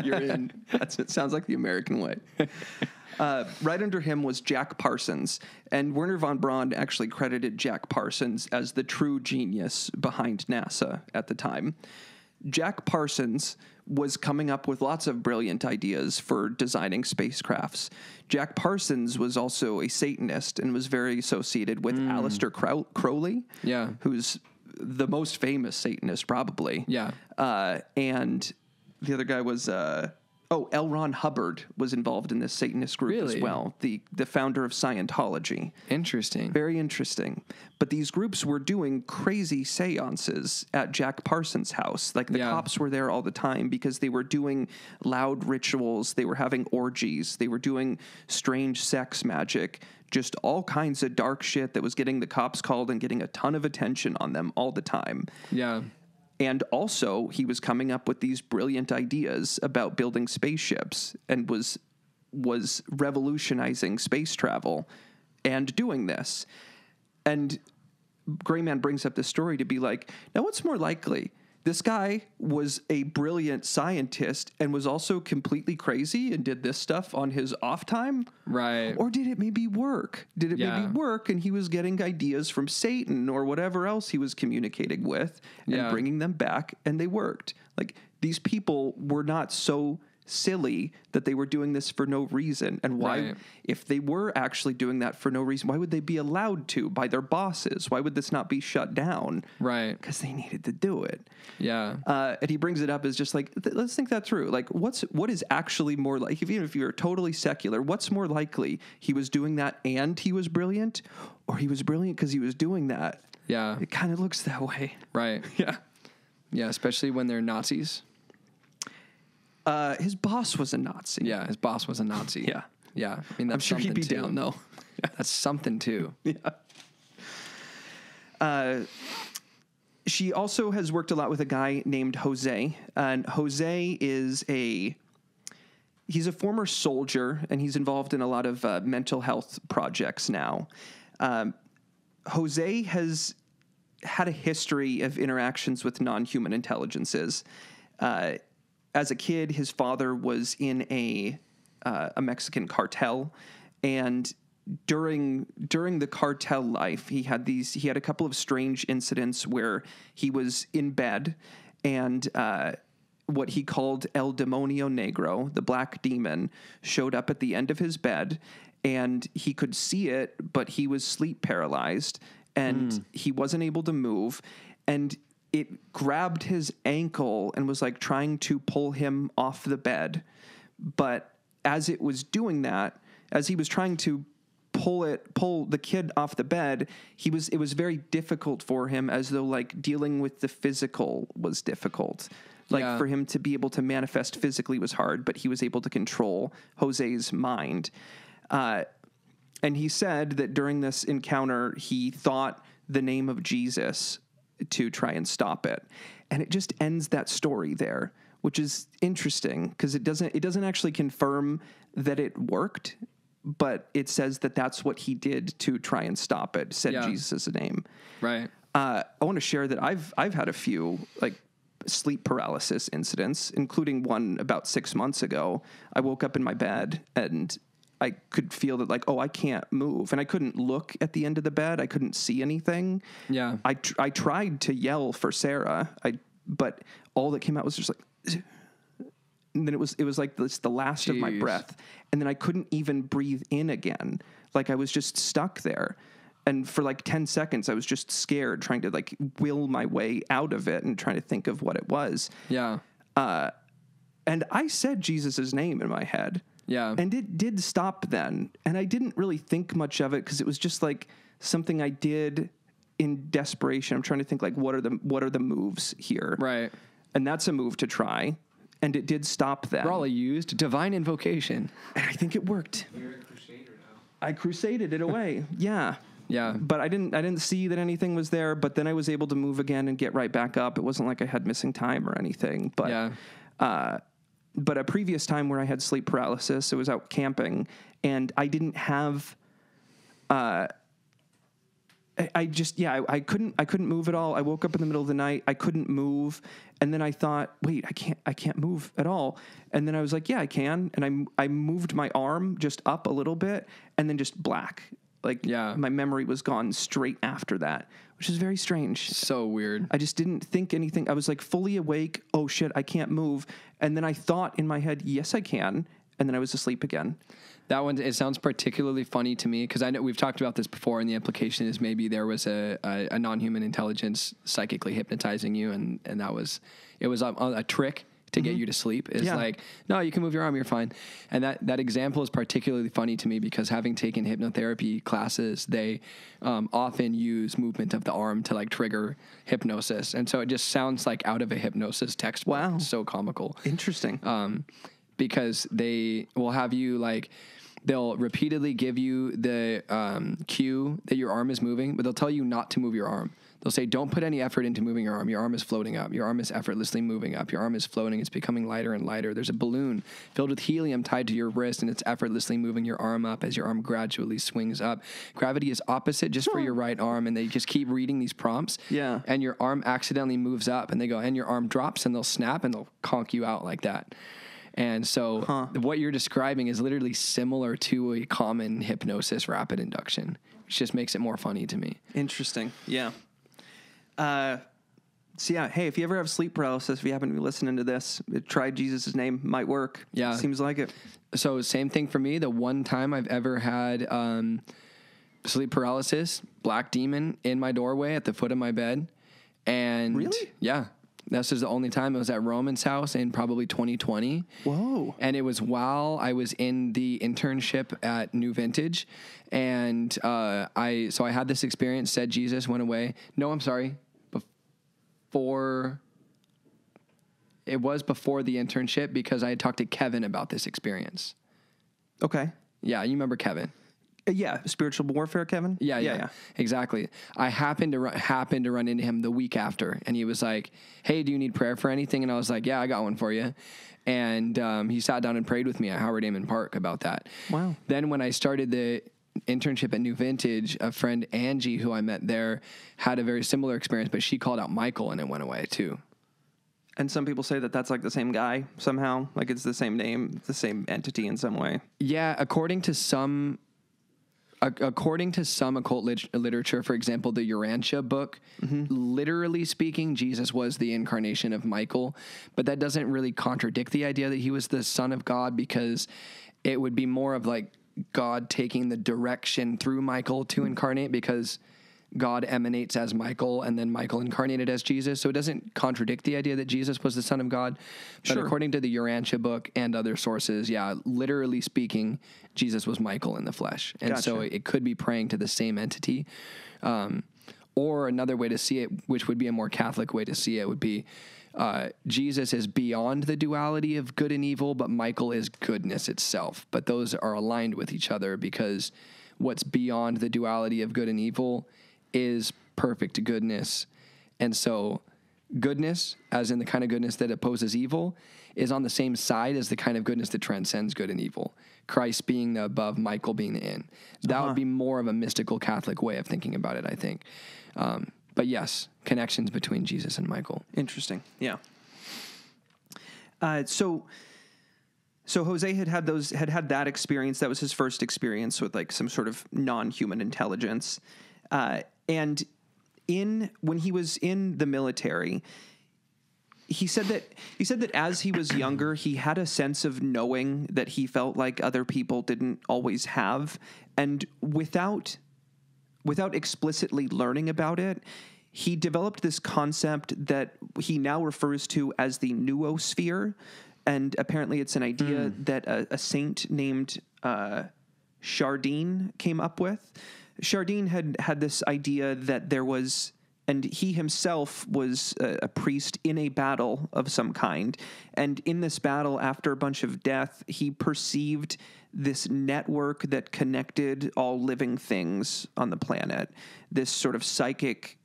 You're in. It sounds like the American way. Right under him was Jack Parsons, and Werner von Braun actually credited Jack Parsons as the true genius behind NASA at the time. Jack Parsons was coming up with lots of brilliant ideas for designing spacecrafts. Jack Parsons was also a Satanist and was very associated with Aleister Crowley, Yeah. who's the most famous Satanist probably. Yeah. And the other guy was L. Ron Hubbard was involved in this Satanist group as Really? well, the founder of Scientology. Interesting. Very interesting. But these groups were doing crazy seances at Jack Parsons' house. Like the cops were there all the time because they were doing loud rituals. They were having orgies. They were doing strange sex magic. Just all kinds of dark shit that was getting the cops called and getting a ton of attention on them all the time. Yeah. And also, he was coming up with these brilliant ideas about building spaceships and was revolutionizing space travel and doing this. And Gray Man brings up this story to be like, now what's more likely? this guy was a brilliant scientist and was also completely crazy and did this stuff on his off time? Right. Or did it maybe work? Did it maybe work and he was getting ideas from Satan or whatever else he was communicating with and bringing them back, and they worked? Like, these people were not so silly that they were doing this for no reason. And why, if they were actually doing that for no reason, why would they be allowed to by their bosses? Why would this not be shut down? Right. Because they needed to do it. Yeah. And he brings it up as just like, let's think that through. Like, what is actually more like, even if you're totally secular, what's more likely? He was doing that and he was brilliant, or he was brilliant because he was doing that? Yeah. It kind of looks that way. Right. Yeah. Yeah, especially when they're Nazis. His boss was a Nazi. Yeah, his boss was a Nazi. Yeah. Yeah. I mean, that's I'm sure he'd be too. down, though. That's something, too. Yeah. She also has worked a lot with a guy named Jose. And Jose is he's a former soldier, and he's involved in a lot of mental health projects now. Jose has had a history of interactions with non-human intelligences. As a kid, his father was in a Mexican cartel, and during the cartel life, he had a couple of strange incidents where he was in bed, and what he called El Demonio Negro, the black demon, showed up at the end of his bed, and he could see it, but he was sleep paralyzed, and he wasn't able to move, and it grabbed his ankle and was like trying to pull him off the bed. But as it was doing that, as he was trying to pull the kid off the bed, it was very difficult for him, as though like dealing with the physical was difficult. Like for him to be able to manifest physically was hard, but he was able to control Jose's mind. And he said that during this encounter, he thought the name of Jesus to try and stop it. And it just ends that story there, which is interesting because it doesn't actually confirm that it worked, but it says that that's what he did to try and stop it, said Jesus' name. Right. I want to share that I've had a few like sleep paralysis incidents, including one about 6 months ago. I woke up in my bed and I could feel that like, oh, I can't move. And I couldn't look at the end of the bed. I couldn't see anything. Yeah. I tried to yell for Sarah, but all that came out was just like, and then it was like this, the last of my breath. And then I couldn't even breathe in again. Like I was just stuck there. And for like 10 seconds, I was just scared, trying to like will my way out of it and trying to think of what it was. Yeah. And I said Jesus' name in my head. Yeah. And it did stop then. And I didn't really think much of it because it was just like something I did in desperation. I'm trying to think like, what are the moves here? Right. And that's a move to try. And it did stop then. Raleigh used divine invocation. And I think it worked. You're a crusader now. I crusaded it away. Yeah. Yeah. But I didn't see that anything was there, but then I was able to move again and get right back up. It wasn't like I had missing time or anything. But but a previous time where I had sleep paralysis, it was out camping, and I didn't have I couldn't move at all. I woke up in the middle of the night. I couldn't move. And then I thought, wait, I can't move at all. And then I was like, yeah, I can. And I moved my arm just up a little bit and then just black. Like my memory was gone straight after that, which is very strange. So weird. I just didn't think anything. I was like fully awake. Oh shit, I can't move. And then I thought in my head, yes, I can. And then I was asleep again. That one, it sounds particularly funny to me because I know we've talked about this before, and the implication is maybe there was a non-human intelligence psychically hypnotizing you, and it was a trick to get you to sleep. It's like, no, you can move your arm, you're fine. And that example is particularly funny to me because having taken hypnotherapy classes, they often use movement of the arm to like trigger hypnosis, and so it just sounds like out of a hypnosis textbook. Wow, it's so comical. Interesting. Because they will have you like, they'll repeatedly give you the cue that your arm is moving, but they'll tell you not to move your arm. They'll say, don't put any effort into moving your arm. Your arm is floating up. Your arm is effortlessly moving up. Your arm is floating. It's becoming lighter and lighter. There's a balloon filled with helium tied to your wrist, and it's effortlessly moving your arm up as your arm gradually swings up. Gravity is opposite just for your right arm, and they just keep reading these prompts. Yeah. And your arm accidentally moves up, and they go, and your arm drops, and they'll snap, and they'll conk you out like that. And so what you're describing is literally similar to a common hypnosis rapid induction, which just makes it more funny to me. Interesting. Yeah. So yeah, hey, if you ever have sleep paralysis, if you happen to be listening to this, try Jesus' name. Might work. Yeah. Seems like it. So same thing for me. The one time I've ever had sleep paralysis, black demon in my doorway at the foot of my bed. And really? Yeah. This is the only time. It was at Roman's house in probably 2020. Whoa. And it was while I was in the internship at New Vintage. And I had this experience, said Jesus, went away. No, I'm sorry. It was before the internship because I had talked to Kevin about this experience. Okay. Yeah, you remember Kevin? Yeah, spiritual warfare, Kevin. Yeah, exactly. I happened to run into him the week after, and he was like, "Hey, do you need prayer for anything?" And I was like, "Yeah, I got one for you." And he sat down and prayed with me at Howard Amon Park about that. Wow. Then when I started the internship at New Vintage, a friend, Angie, who I met there, had a very similar experience, but she called out Michael, and it went away too. And some people say that that's like the same guy somehow, like it's the same name, the same entity in some way. Yeah, according to some occult literature, for example, the Urantia book, literally speaking, Jesus was the incarnation of Michael, but that doesn't really contradict the idea that he was the son of God, because it would be more of like God taking the direction through Michael to incarnate, because God emanates as Michael and then Michael incarnated as Jesus. So it doesn't contradict the idea that Jesus was the son of God. But according to the Urantia book and other sources, yeah, literally speaking, Jesus was Michael in the flesh. And so it could be praying to the same entity. Or another way to see it, which would be a more Catholic way to see it, would be Jesus is beyond the duality of good and evil, but Michael is goodness itself. But those are aligned with each other, because what's beyond the duality of good and evil is perfect goodness. And so goodness, as in the kind of goodness that opposes evil, is on the same side as the kind of goodness that transcends good and evil. Christ being the above, Michael being the in. That would be more of a mystical Catholic way of thinking about it, I think. But yes, connections between Jesus and Michael. Interesting. Yeah. So Jose had that experience. That was his first experience with like some sort of non-human intelligence. And when he was in the military, he said that as he was younger, he had a sense of knowing that he felt like other people didn't always have. And without explicitly learning about it, he developed this concept that he now refers to as the noosphere. And apparently it's an idea that a saint named Chardin came up with. Chardin had this idea that there was, and he himself was a priest in a battle of some kind. And in this battle, after a bunch of death, he perceived this network that connected all living things on the planet, this sort of psychic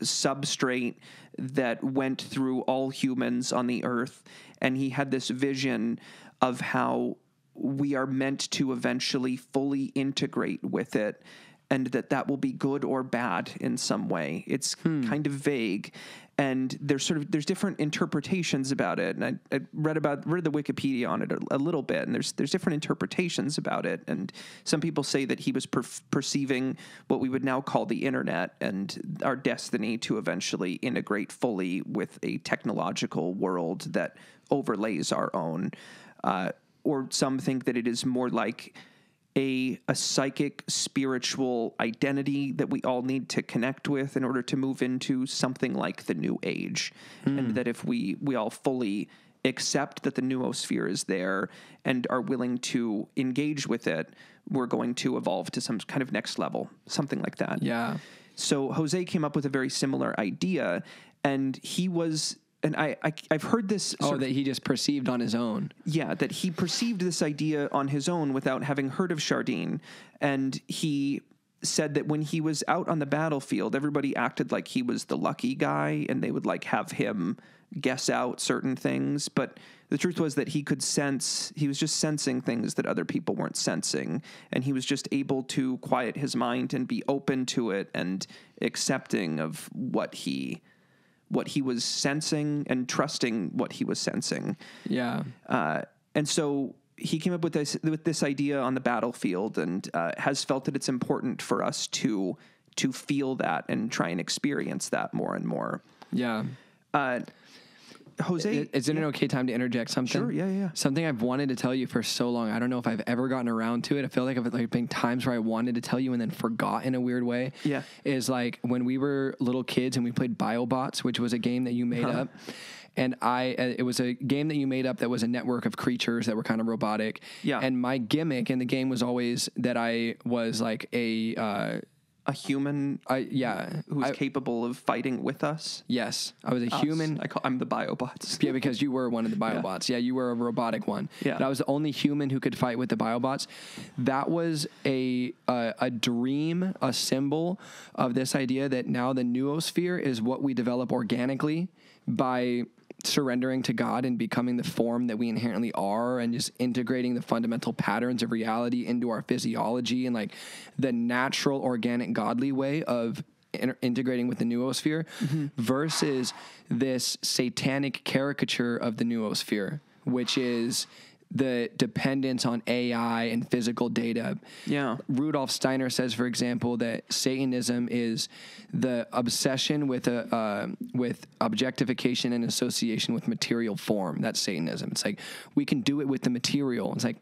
substrate that went through all humans on the earth. And he had this vision of how we are meant to eventually fully integrate with it, and that will be good or bad in some way. It's kind of vague, and there's different interpretations about it. And I read the Wikipedia on it a little bit, and there's different interpretations about it. And some people say that he was perceiving what we would now call the internet and our destiny to eventually integrate fully with a technological world that overlays our own. Or some think that it is more like a psychic, spiritual identity that we all need to connect with in order to move into something like the new age. And that if we all fully accept that the noosphere is there and are willing to engage with it, we're going to evolve to some kind of next level, something like that. Yeah. So Jose came up with a very similar idea, and he was... And I've heard this... that he just perceived on his own. Yeah, that he perceived this idea on his own without having heard of Chardin. And he said that when he was out on the battlefield, everybody acted like he was the lucky guy, and they would like have him guess out certain things. But the truth was that he was just sensing things that other people weren't sensing. And he was just able to quiet his mind and be open to it and accepting of what he was sensing and trusting what he was sensing. Yeah. And so he came up with this idea on the battlefield, and has felt that it's important for us to feel that and try and experience that more and more. Yeah. Jose, is it an okay time to interject something? Sure. Yeah. Something I've wanted to tell you for so long. I don't know if I've ever gotten around to it. I feel like I've been times where I wanted to tell you and then forgot in a weird way. Yeah. Is like when we were little kids and we played BioBots, which was a game that you made up. And it was a game that you made up that was a network of creatures that were kind of robotic. Yeah. And my gimmick in the game was always that I was like a human who's capable of fighting with us. Yes. I was a human. I'm the BioBots. Yeah, because you were one of the BioBots. Yeah, you were a robotic one. Yeah. But I was the only human who could fight with the BioBots. That was a dream, a symbol of this idea that now the noosphere is what we develop organically by surrendering to God and becoming the form that we inherently are, and just integrating the fundamental patterns of reality into our physiology and like the natural, organic, godly way of integrating with the noosphere versus this satanic caricature of the noosphere, which is the dependence on AI and physical data. Yeah. Rudolf Steiner says, for example, that Satanism is the obsession with objectification and association with material form. That's Satanism. It's like, we can do it with the material. It's like,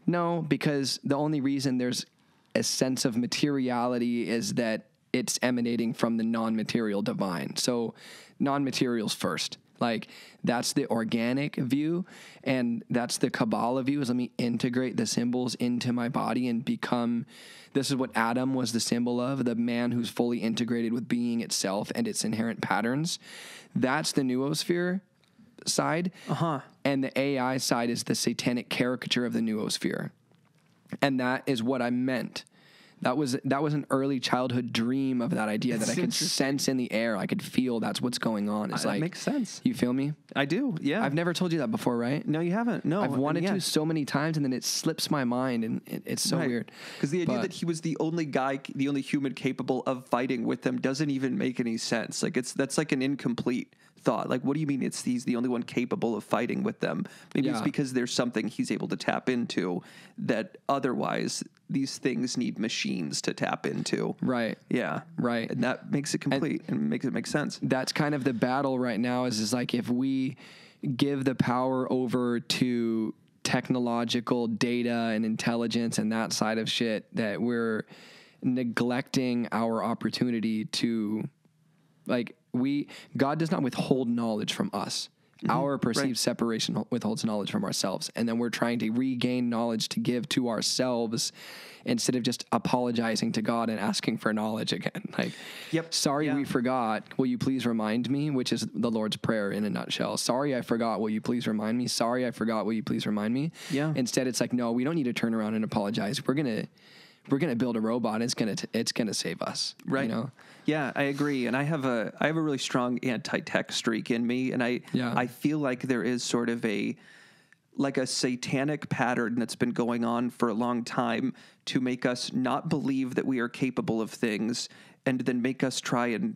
no, because the only reason there's a sense of materiality is that it's emanating from the non-material divine. So non-materials first. Like, that's the organic view, and that's the Kabbalah view, is let me integrate the symbols into my body and become, this is what Adam was the symbol of, the man who's fully integrated with being itself and its inherent patterns. That's the noosphere side. And the AI side is the satanic caricature of the noosphere. And that is what I meant. That was an early childhood dream of that idea that I could sense in the air. I could feel that's what's going on. It's that makes sense. You feel me? I do. Yeah. I've never told you that before, right? No, you haven't. No. I've wanted to so many times, and then it slips my mind, and it's so weird. Because the idea that he was the only guy, the only human capable of fighting with them doesn't even make any sense. Like, that's like an incomplete thought. Like, what do you mean he's the only one capable of fighting with them? Maybe it's because there's something he's able to tap into that otherwise these things need machines to tap into. Right. Yeah. Right. And that makes it complete and makes it make sense. That's kind of the battle right now is like, if we give the power over to technological data and intelligence and that side of shit, that we're neglecting our opportunity to, like, God does not withhold knowledge from us. Our perceived separation withholds knowledge from ourselves. And then we're trying to regain knowledge to give to ourselves instead of just apologizing to God and asking for knowledge again. Like, sorry, we forgot. Will you please remind me? Which is the Lord's Prayer in a nutshell. Sorry, I forgot. Will you please remind me? Sorry, I forgot. Will you please remind me? Yeah. Instead, it's like, no, we don't need to turn around and apologize. We're gonna build a robot. It's gonna save us. Right. You know? Yeah, I agree. And I have a really strong anti-tech streak in me, and I feel like there is sort of a satanic pattern that's been going on for a long time to make us not believe that we are capable of things, and then make us try and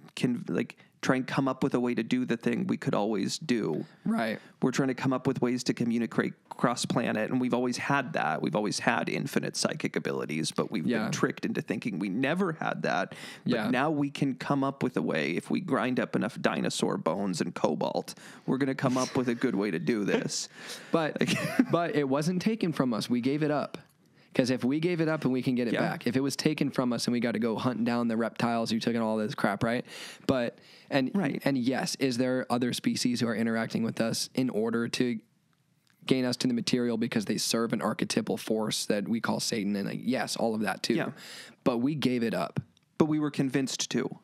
come up with a way to do the thing we could always do. Right. We're trying to come up with ways to communicate cross-planet, and we've always had that. We've always had infinite psychic abilities, but we've been tricked into thinking we never had that. But now we can come up with a way. If we grind up enough dinosaur bones and cobalt, we're going to come up with a good way to do this. But it wasn't taken from us. We gave it up. Because if we gave it up and we can get it back, if it was taken from us and we got to go hunt down the reptiles who took in all this crap, right? And yes, is there other species who are interacting with us in order to gain us to the material because they serve an archetypal force that we call Satan? And yes, all of that too. Yeah. But we gave it up. But we were convinced to.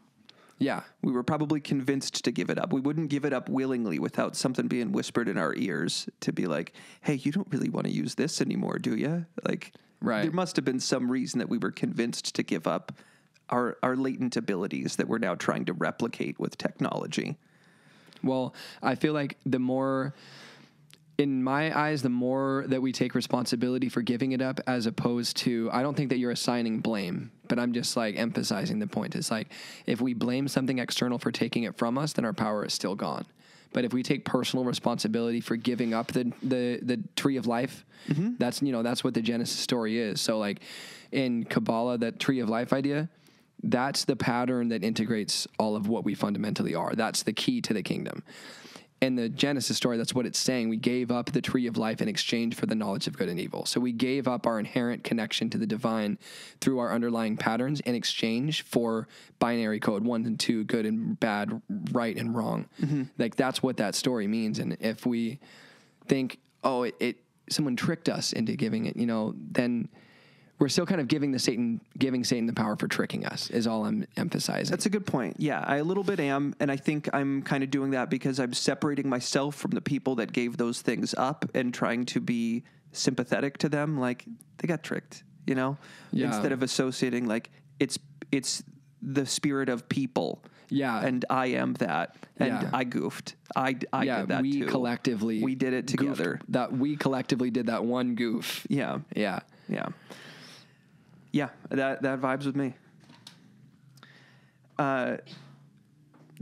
Yeah. We were probably convinced to give it up. We wouldn't give it up willingly without something being whispered in our ears to be like, hey, you don't really want to use this anymore, do you? Like, Right. there must have been some reason that we were convinced to give up our latent abilities that we're now trying to replicate with technology. Well, I feel like in my eyes, the more that we take responsibility for giving it up, as opposed to, I don't think that you're assigning blame, but I'm just like emphasizing the point. It's like, if we blame something external for taking it from us, then our power is still gone. But if we take personal responsibility for giving up the tree of life, that's what the Genesis story is. So like in Kabbalah, that tree of life idea, that's the pattern that integrates all of what we fundamentally are. That's the key to the kingdom. In the Genesis story, that's what it's saying. We gave up the tree of life in exchange for the knowledge of good and evil. So we gave up our inherent connection to the divine through our underlying patterns in exchange for binary code, 1 and 2, good and bad, right and wrong. Like, that's what that story means. And if we think, someone tricked us into giving it, then we're still kind of giving Satan the power for tricking us, is all I'm emphasizing. That's a good point. Yeah, I a little bit am, and I think I'm kind of doing that because I'm separating myself from the people that gave those things up and trying to be sympathetic to them. Like, they got tricked, Yeah. Instead of associating, like, it's the spirit of people. Yeah. And I am that. And Yeah. I goofed. I did that we too. collectively We did it together. We collectively did that one goof. Yeah. Yeah. Yeah. Yeah, that vibes with me. So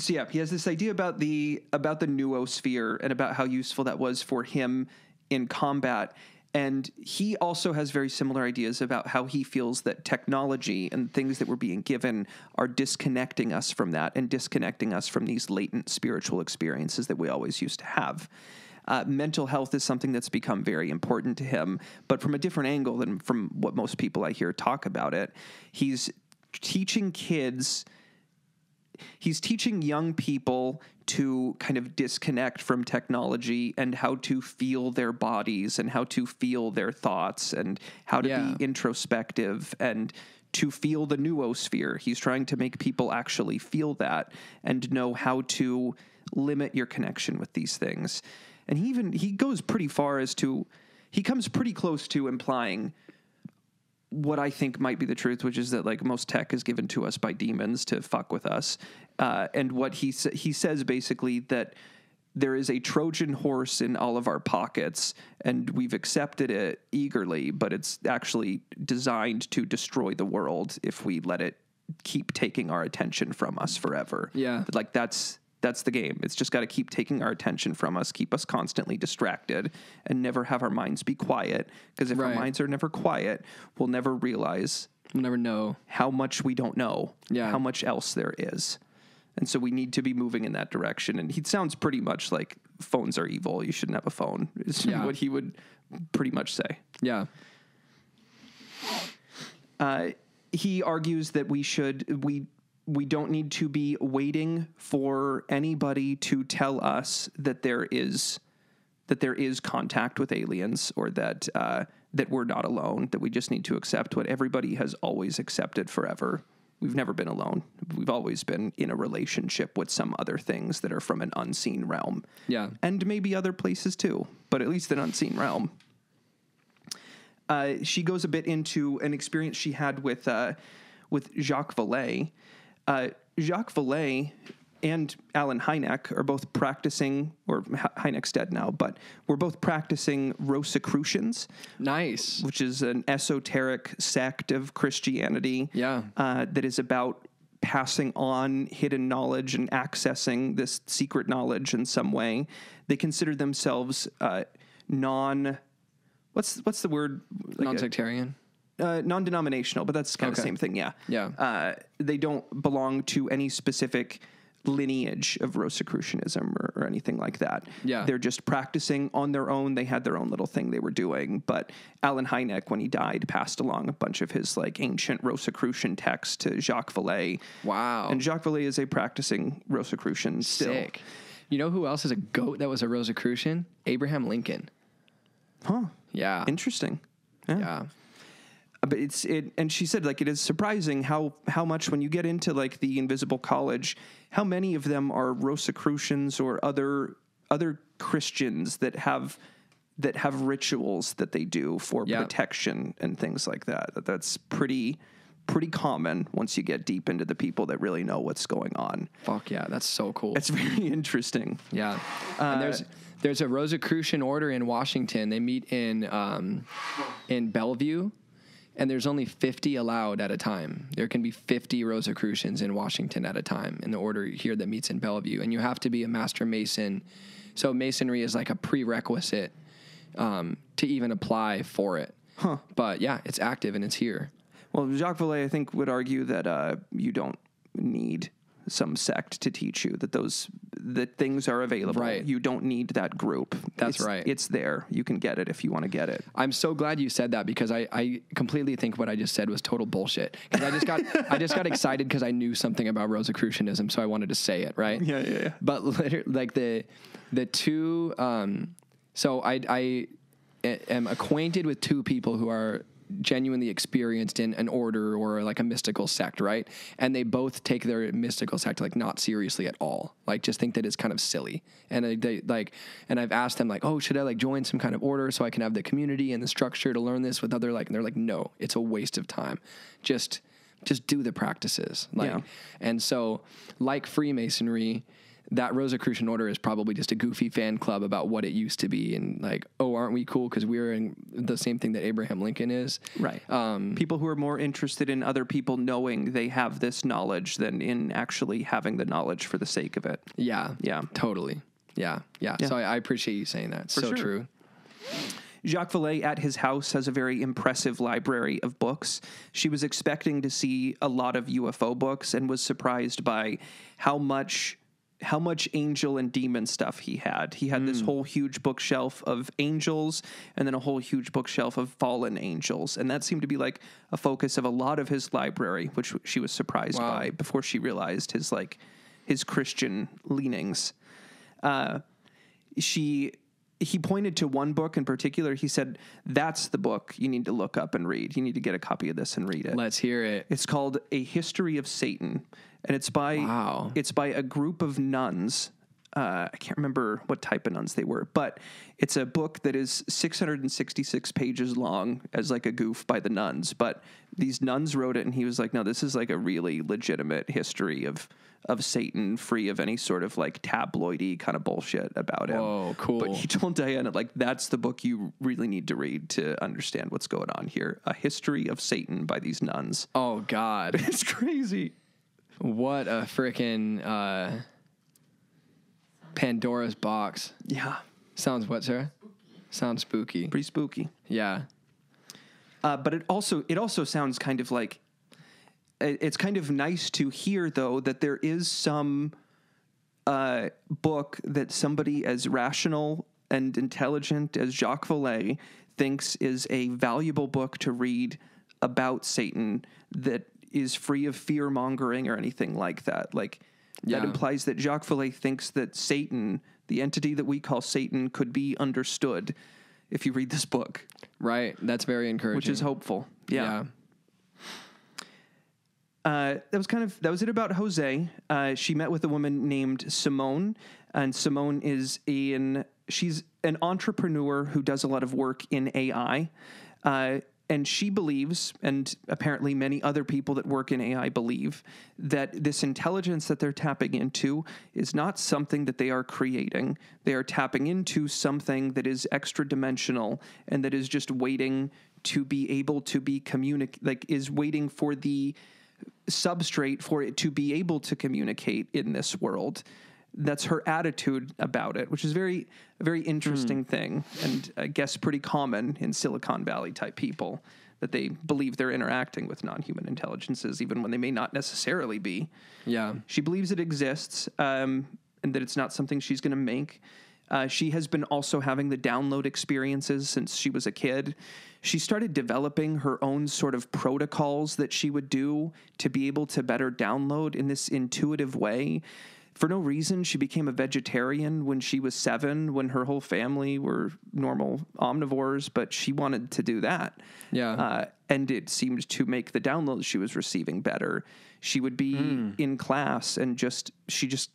yeah, he has this idea about the noosphere and about how useful that was for him in combat. And he also has very similar ideas about how he feels that technology and things that we're being given are disconnecting us from that and disconnecting us from these latent spiritual experiences that we always used to have. Mental health is something that's become very important to him, but from a different angle than from what most people I hear talk about it. He's teaching young people to kind of disconnect from technology and how to feel their bodies and how to feel their thoughts and how to be introspective and to feel the noosphere. He's trying to make people actually feel that and know how to limit your connection with these things. And he goes pretty far he comes pretty close to implying what I think might be the truth, which is that like most tech is given to us by demons to fuck with us. And what he says basically that there is a Trojan horse in all of our pockets and we've accepted it eagerly, but it's actually designed to destroy the world if we let it keep taking our attention from us forever. Yeah. Like that's the game. It's just got to keep taking our attention from us, keep us constantly distracted, and never have our minds be quiet. Because if our minds are never quiet, we'll never realize. We'll never know how much we don't know. Yeah. How much else there is. And so we need to be moving in that direction. And he sounds pretty much like phones are evil. You shouldn't have a phone. Is what he would pretty much say. Yeah. He argues that we don't need to be waiting for anybody to tell us that there is contact with aliens or that we're not alone, that we just need to accept what everybody has always accepted forever. We've never been alone. We've always been in a relationship with some other things that are from an unseen realm. Yeah. And maybe other places too, but at least an unseen realm. She goes a bit into an experience she had with Jacques Vallée. Jacques Vallée and Alan Hynek are both practicing, or Hynek's dead now, but we're both practicing Rosicrucians. Nice. Which is an esoteric sect of Christianity. Yeah. That is about passing on hidden knowledge and accessing this secret knowledge in some way. They consider themselves what's the word? Non-sectarian. Non-denominational, but that's kind of the same thing. Yeah. Yeah. They don't belong to any specific lineage of Rosicrucianism or anything like that. Yeah. They're just practicing on their own. They had their own little thing they were doing. But Alan Hynek, when he died, passed along a bunch of his like ancient Rosicrucian texts to Jacques Vallée. Wow. And Jacques Vallée is a practicing Rosicrucian still. Sick. You know who else is a goat that was a Rosicrucian? Abraham Lincoln. Huh. Yeah. Interesting. Yeah. but and she said, like, it is surprising how much when you get into like the Invisible College, how many of them are Rosicrucians or other Christians that have rituals that they do for protection and things like that. That's pretty common once you get deep into the people that really know what's going on. Fuck yeah, that's so cool. It's very interesting. Yeah. And there's a Rosicrucian order in Washington. They meet in Bellevue, and there's only 50 allowed at a time. There can be 50 Rosicrucians in Washington at a time in the order here that meets in Bellevue. And you have to be a master mason. So masonry is like a prerequisite to even apply for it. Huh. But yeah, it's active and it's here. Well, Jacques Vallée, I think, would argue that you don't need some sect to teach you that things are available. Right. You don't need that group. That's right. It's there. You can get it if you want to get it. I'm so glad you said that because I completely think what I just said was total bullshit. Because I just got excited because I knew something about Rosicrucianism, so I wanted to say it, right? Yeah. But literally, like the two, so I am acquainted with two people who are genuinely experienced in an order or like a mystical sect, right? And they both take their mystical sect like not seriously at all, like just think that it's kind of silly. And they like, and I've asked them like, oh, should I like join some kind of order so I can have the community and the structure to learn this with other like, and they're like, no, it's a waste of time. Just do the practices. Like, yeah. And so like Freemasonry, that Rosicrucian order is probably just a goofy fan club about what it used to be. And like, oh, aren't we cool? Because we're in the same thing that Abraham Lincoln is. Right. People who are more interested in other people knowing they have this knowledge than in actually having the knowledge for the sake of it. Yeah. Yeah. Totally. Yeah. So I appreciate you saying that. It's so sure. true. Jacques Vallée at his house has a very impressive library of books. She was expecting to see a lot of UFO books and was surprised by how much angel and demon stuff he had. He had this whole huge bookshelf of angels and then a whole huge bookshelf of fallen angels. And that seemed to be like a focus of a lot of his library, which she was surprised by before she realized his Christian leanings. He pointed to one book in particular. He said, that's the book you need to look up and read. You need to get a copy of this and read it. Let's hear it. It's called A History of Satan. And it's by a group of nuns. I can't remember what type of nuns they were, but it's a book that is 666 pages long as like a goof by the nuns. But these nuns wrote it, and he was like, no, this is like a really legitimate history of Satan, free of any sort of like tabloidy kind of bullshit about him. Oh, cool. But he told Diana, like, that's the book you really need to read to understand what's going on here. A History of Satan by these nuns. Oh, God. It's crazy. What a freaking Pandora's box. Yeah. Sounds what, sir? Sounds spooky. Pretty spooky. Yeah. But it also sounds kind of like, it's kind of nice to hear, though, that there is some book that somebody as rational and intelligent as Jacques Vallée thinks is a valuable book to read about Satan that is free of fear-mongering or anything like that. Like, that implies that Jacques Vallée thinks that Satan, the entity that we call Satan, could be understood if you read this book. Right. That's very encouraging. Which is hopeful. Yeah. That was it about Jose. She met with a woman named Simone, and Simone she's an entrepreneur who does a lot of work in AI. And she believes, and apparently many other people that work in AI believe, that this intelligence that they're tapping into is not something that they are creating. They are tapping into something that is extra dimensional and that is just waiting to be able to be is waiting for the substrate for it to be able to communicate in this world. That's her attitude about it, which is a very interesting thing, and I guess pretty common in Silicon Valley type people, that they believe they're interacting with non-human intelligences, even when they may not necessarily be. Yeah. She believes it exists, and that it's not something she's going to make. She has been also having the download experiences since she was a kid. She started developing her own sort of protocols that she would do to be able to better download in this intuitive way. for no reason, she became a vegetarian when she was 7, when her whole family were normal omnivores, but she wanted to do that. Yeah. And it seemed to make the downloads she was receiving better. She would be in class and she just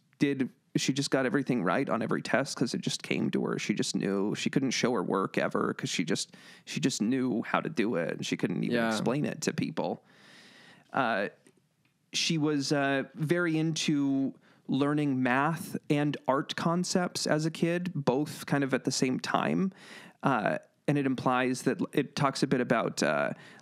got everything right on every test because it just came to her. She just knew. She couldn't show her work ever because she just knew how to do it, and she couldn't even explain it to people. She was very into learning math and art concepts as a kid, both kind of at the same time. And it implies that it talks a bit about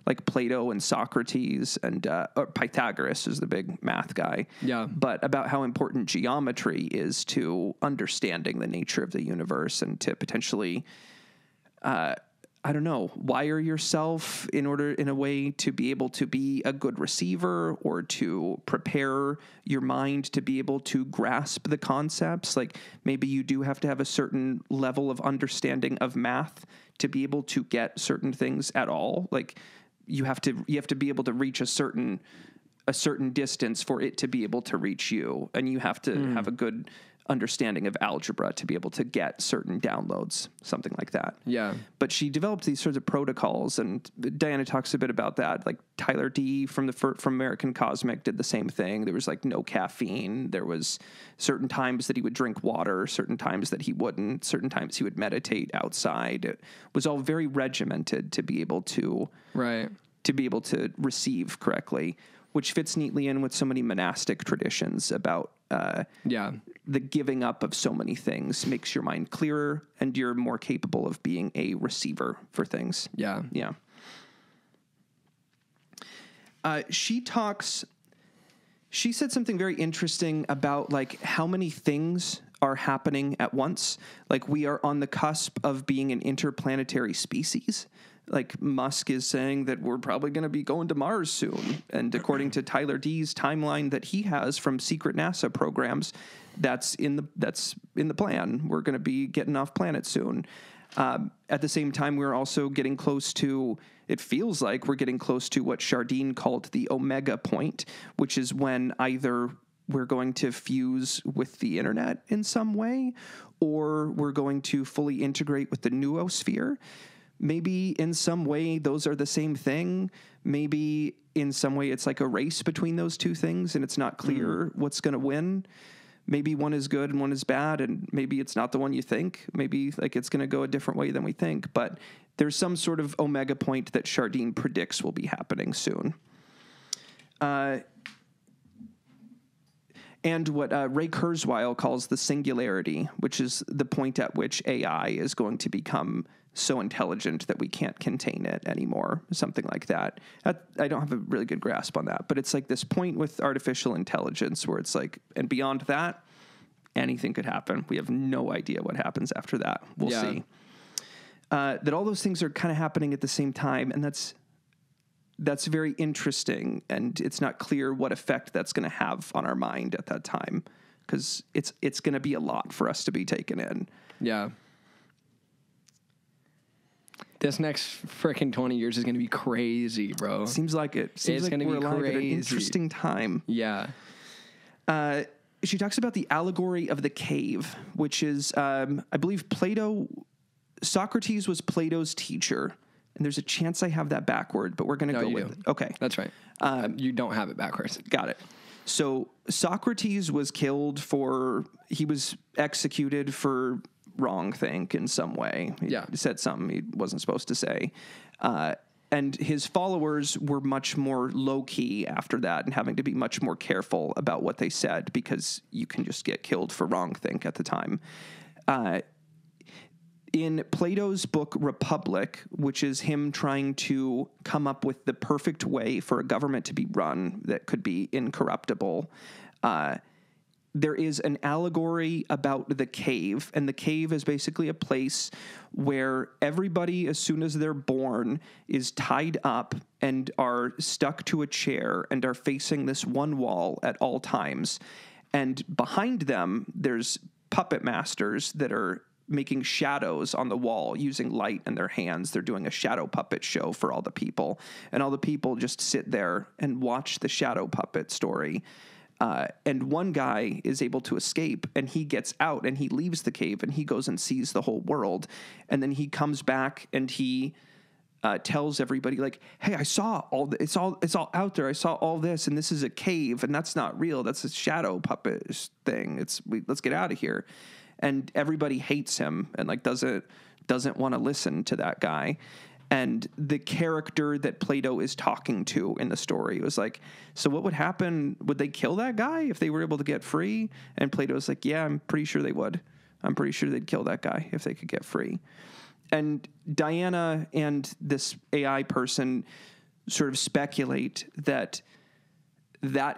like Plato and Socrates and or Pythagoras is the big math guy. Yeah. But about how important geometry is to understanding the nature of the universe and to potentially, wire yourself in a way to be able to be a good receiver or to prepare your mind to be able to grasp the concepts. Like maybe you do have to have a certain level of understanding of math to be able to get certain things at all. Like you have to be able to reach a certain distance for it to be able to reach you. And you have to have a good understanding of algebra to be able to get certain downloads, something like that. Yeah. But she developed these sorts of protocols, and Diana talks a bit about that. Like Tyler D from American Cosmic did the same thing. There was like no caffeine. There was certain times that he would drink water, certain times that he wouldn't, certain times he would meditate outside. It was all very regimented to be able to receive correctly, which fits neatly in with so many monastic traditions about the giving up of so many things makes your mind clearer and you're more capable of being a receiver for things. Yeah. Yeah. She said something very interesting about like how many things are happening at once. Like we are on the cusp of being an interplanetary species. Like Musk is saying that we're probably going to be going to Mars soon. And according to Tyler D's timeline that he has from secret NASA programs, that's in the plan. We're going to be getting off planet soon. At the same time, we're also getting close to, it feels like we're getting close to what Chardin called the omega point, which is when either we're going to fuse with the internet in some way, or we're going to fully integrate with the noosphere. Maybe in some way those are the same thing. Maybe in some way it's like a race between those two things and it's not clear what's going to win. Maybe one is good and one is bad, and maybe it's not the one you think. Maybe like it's going to go a different way than we think. But there's some sort of omega point that Chardin predicts will be happening soon. And what Ray Kurzweil calls the singularity, which is the point at which AI is going to become so intelligent that we can't contain it anymore, something like that. I don't have a really good grasp on that, but it's like this point with artificial intelligence where it's like, and beyond that, anything could happen. We have no idea what happens after that. We'll see. That all those things are kind of happening at the same time, and that's very interesting, and it's not clear what effect that's going to have on our mind at that time, because it's going to be a lot for us to be taken in. Yeah. This next freaking 20 years is going to be crazy, bro. Seems like it. Seems like we're alive at an interesting time. Yeah. She talks about the allegory of the cave, which is, I believe Socrates was Plato's teacher. And there's a chance I have that backward, but we're going to go with it. Okay. That's right. You don't have it backwards. Got it. So Socrates was he was executed for wrongthink in some way. He said something he wasn't supposed to say. And his followers were much more low-key after that and having to be much more careful about what they said because you can just get killed for wrongthink at the time. In Plato's book Republic, which is him trying to come up with the perfect way for a government to be run that could be incorruptible, there is an allegory about the cave, and the cave is basically a place where everybody, as soon as they're born, is tied up and are stuck to a chair and are facing this one wall at all times. And behind them, there's puppet masters that are making shadows on the wall using light in their hands. They're doing a shadow puppet show for all the people, and all the people just sit there and watch the shadow puppet story. And one guy is able to escape, and he gets out, and he leaves the cave, and he goes and sees the whole world. And then he comes back, and he tells everybody, like, hey, I saw it's all out there. I saw all this, and this is a cave, and that's not real. That's a shadow puppet thing. Let's get out of here. And everybody hates him and like doesn't want to listen to that guy. And the character that Plato is talking to in the story was like, so what would happen? Would they kill that guy if they were able to get free? And Plato was like, yeah, I'm pretty sure they would. I'm pretty sure they'd kill that guy if they could get free. And Diana and this AI person sort of speculate that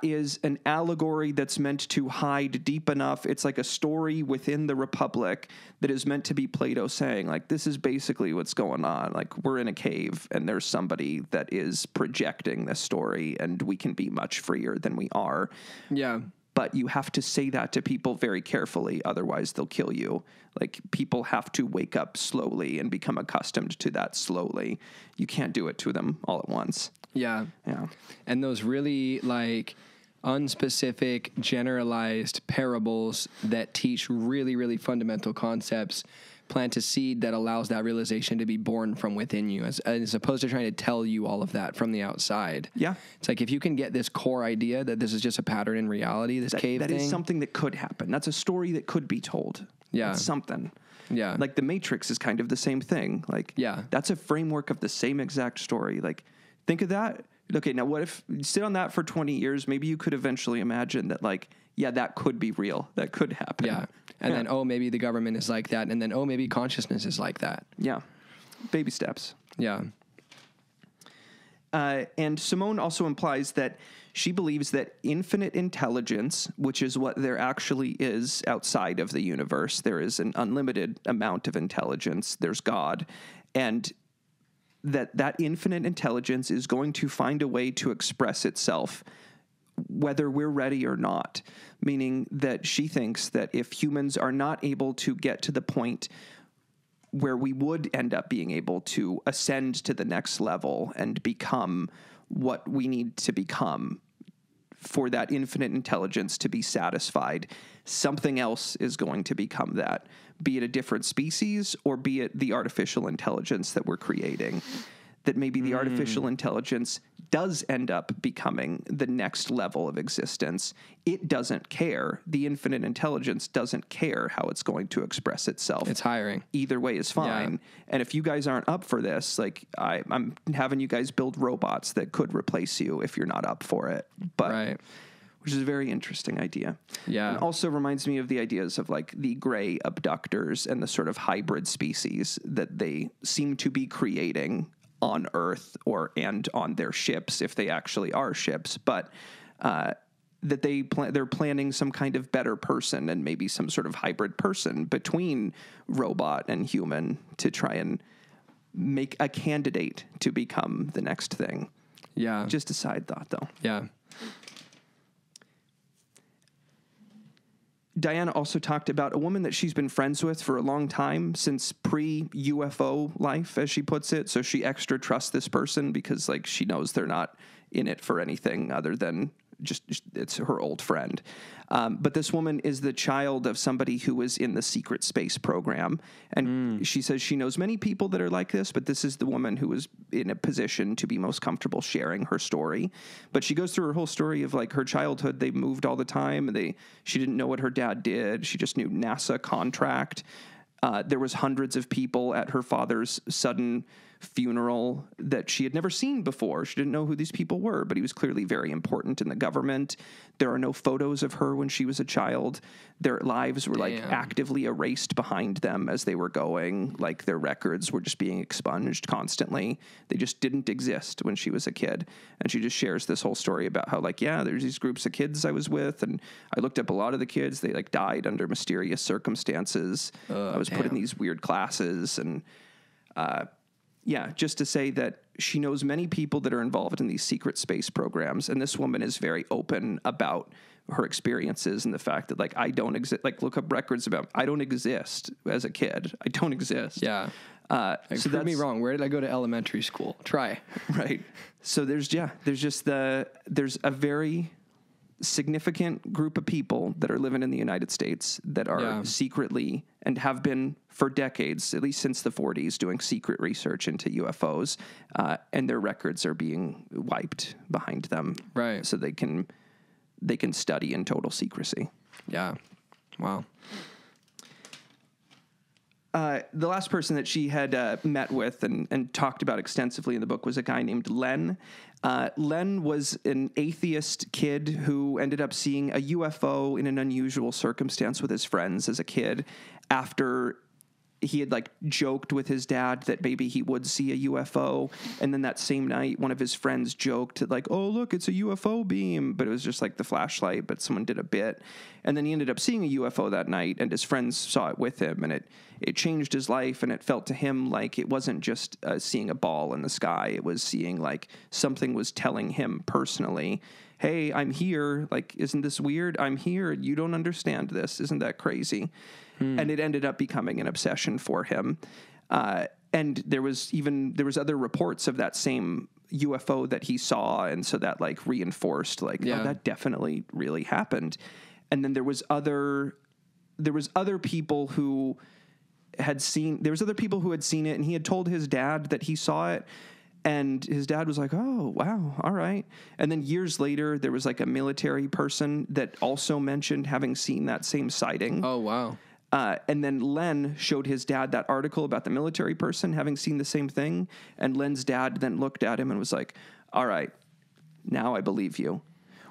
is an allegory that's meant to hide deep enough. It's like a story within the Republic that is meant to be Plato saying, like, this is basically what's going on. Like, we're in a cave and there's somebody that is projecting this story and we can be much freer than we are. Yeah. But you have to say that to people very carefully. Otherwise, they'll kill you. Like, people have to wake up slowly and become accustomed to that slowly. You can't do it to them all at once. Yeah. Yeah. And those really like unspecific, generalized parables that teach really, really fundamental concepts plant a seed that allows that realization to be born from within you, as opposed to trying to tell you all of that from the outside. Yeah. It's like if you can get this core idea that this is just a pattern in reality, this cave thing. That is something that could happen. That's a story that could be told. Yeah. It's something. Yeah. Like The Matrix is kind of the same thing. Like, yeah. That's a framework of the same exact story. Like, think of that. Okay, now what if you sit on that for 20 years? Maybe you could eventually imagine that, like, yeah, that could be real. That could happen. Yeah. And then, maybe the government is like that. And then, maybe consciousness is like that. Yeah. Baby steps. Yeah. And Simone also implies that she believes that infinite intelligence, which is what there actually is outside of the universe, there is an unlimited amount of intelligence. There's God. And that infinite intelligence is going to find a way to express itself whether we're ready or not, meaning that she thinks that if humans are not able to get to the point where we would end up being able to ascend to the next level and become what we need to become for that infinite intelligence to be satisfied, something else is going to become that, be it a different species or be it the artificial intelligence that we're creating. That maybe the artificial intelligence does end up becoming the next level of existence. It doesn't care. The infinite intelligence doesn't care how it's going to express itself. It's hiring. Either way is fine. Yeah. And if you guys aren't up for this, like I'm having you guys build robots that could replace you if you're not up for it. But right. Which is a very interesting idea. Yeah. And also reminds me of the ideas of like the gray abductors and the sort of hybrid species that they seem to be creating on Earth and on their ships, if they actually are ships, but that they're planning some kind of better person and maybe some sort of hybrid person between robot and human to try and make a candidate to become the next thing. Yeah. Just a side thought, though. Yeah. Diana also talked about a woman that she's been friends with for a long time, since pre-UFO life, as she puts it. So she extra trusts this person because, like, she knows they're not in it for anything other than just it's her old friend. But this woman is the child of somebody who was in the secret space program. And she says she knows many people that are like this, but this is the woman who was in a position to be most comfortable sharing her story. But she goes through her whole story of like her childhood. They moved all the time. She didn't know what her dad did. She just knew NASA contract. There was hundreds of people at her father's sudden funeral that she had never seen before. She didn't know who these people were, but he was clearly very important in the government. There are no photos of her when she was a child. Their lives were like actively erased behind them as they were going. Like their records were just being expunged constantly. They just didn't exist when she was a kid. And she just shares this whole story about how like, yeah, there's these groups of kids I was with, and I looked up a lot of the kids. They like died under mysterious circumstances. I was put in these weird classes, and yeah, just to say that she knows many people that are involved in these secret space programs. And this woman is very open about her experiences and the fact that, like, I don't exist. Like, look up records about, I don't exist as a kid. I don't exist. Yeah. So prove me wrong. Where did I go to elementary school? Try. Right. So there's a very significant group of people that are living in the United States that are secretly and have been for decades, at least since the 40s, doing secret research into UFOs, and their records are being wiped behind them, Right. So they can study in total secrecy. Yeah. Wow. The last person that she had met with and talked about extensively in the book was a guy named Len. Len was an atheist kid who ended up seeing a UFO in an unusual circumstance with his friends as a kid after he had like joked with his dad that maybe he would see a UFO. And then that same night, one of his friends joked like, oh, look, it's a UFO beam. But it was just like the flashlight, but someone did a bit. And then he ended up seeing a UFO that night and his friends saw it with him and it changed his life. And it felt to him like it wasn't just seeing a ball in the sky. It was seeing like something was telling him personally, hey, I'm here. Like, isn't this weird? I'm here. You don't understand this. Isn't that crazy? And it ended up becoming an obsession for him. And there was other reports of that same UFO that he saw. And so that like reinforced like, oh, that definitely really happened. And then there was other people who had seen it and he had told his dad that he saw it. And his dad was like, oh, wow, all right. And then years later, there was like a military person that also mentioned having seen that same sighting. Oh, wow. And then Len showed his dad that article about the military person having seen the same thing. And Len's dad then looked at him and was like, all right, now I believe you,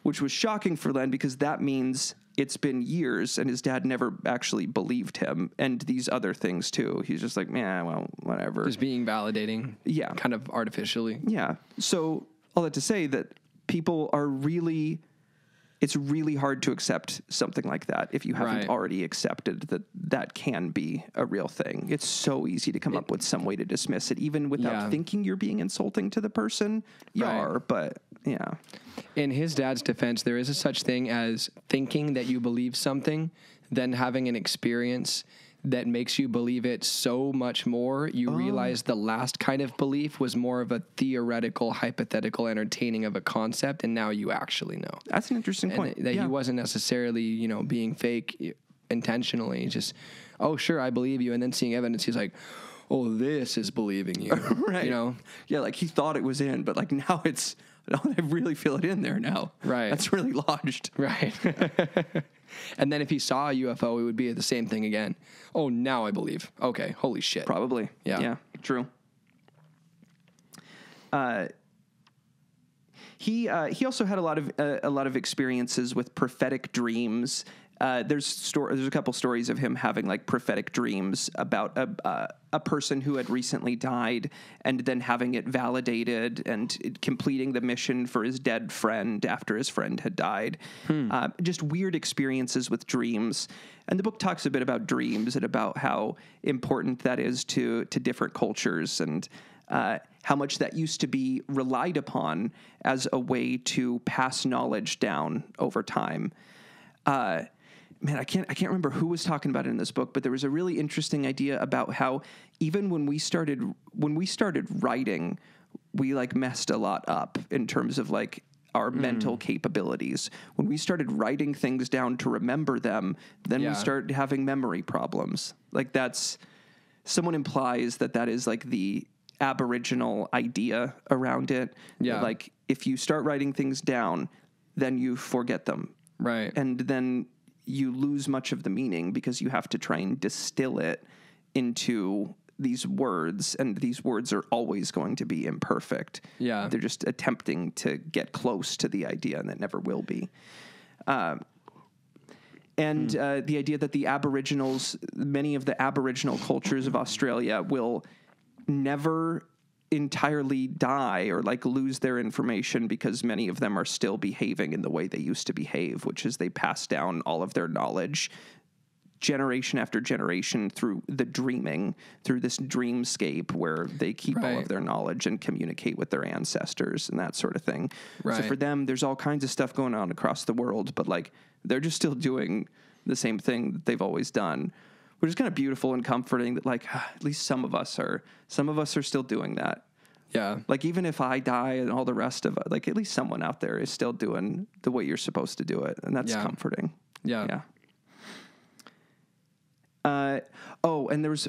which was shocking for Len because that means it's been years and his dad never actually believed him and these other things too. He's just like, yeah, well, whatever. Just being validating. Yeah. Kind of artificially. Yeah. So all that to say that people are it's really hard to accept something like that if you haven't already accepted that can be a real thing. It's so easy to come up with some way to dismiss it, even without thinking you're being insulting to the person. You are, but yeah. In his dad's defense, there is a such thing as thinking that you believe something, then having an experience that makes you believe it so much more, you realize the last kind of belief was more of a theoretical, hypothetical entertaining of a concept, and now you actually know. That's an interesting point. That he wasn't necessarily, being fake intentionally, just, oh, sure, I believe you, and then seeing evidence, he's like, oh, this is believing you. Right. Yeah, like he thought it was in, but like now I really feel it in there now. Right. That's really lodged. Right. And then if he saw a UFO, it would be the same thing again. Oh, now I believe. Okay, holy shit. Probably. Yeah, true. He also had a lot of experiences with prophetic dreams. There's a couple stories of him having like prophetic dreams about a person who had recently died and then having it validated and completing the mission for his dead friend after his friend had died. Just weird experiences with dreams. And the book talks a bit about dreams and about how important that is to different cultures and how much that used to be relied upon as a way to pass knowledge down over time. Man, I can't remember who was talking about it in this book, but there was a really interesting idea about how even when we started writing, we like messed a lot up in terms of like our mental capabilities. When we started writing things down to remember them, then we started having memory problems. Like someone implies that is like the Aboriginal idea around it. Yeah. Like if you start writing things down, then you forget them. Right. And then you lose much of the meaning because you have to try and distill it into these words, and these words are always going to be imperfect. Yeah. They're just attempting to get close to the idea, and that never will be. The idea that the Aboriginals, many of the Aboriginal cultures of Australia will never entirely die or like lose their information because many of them are still behaving in the way they used to behave, which is they pass down all of their knowledge generation after generation through the dreaming, through this dreamscape where they keep all of their knowledge and communicate with their ancestors and that sort of thing. Right. So for them, there's all kinds of stuff going on across the world, but like they're just still doing the same thing that they've always done, which is kind of beautiful and comforting that like at least some of us are still doing that. Yeah. Like, even if I die and all the rest of it, like, at least someone out there is still doing the way you're supposed to do it. And that's comforting. Yeah. And there was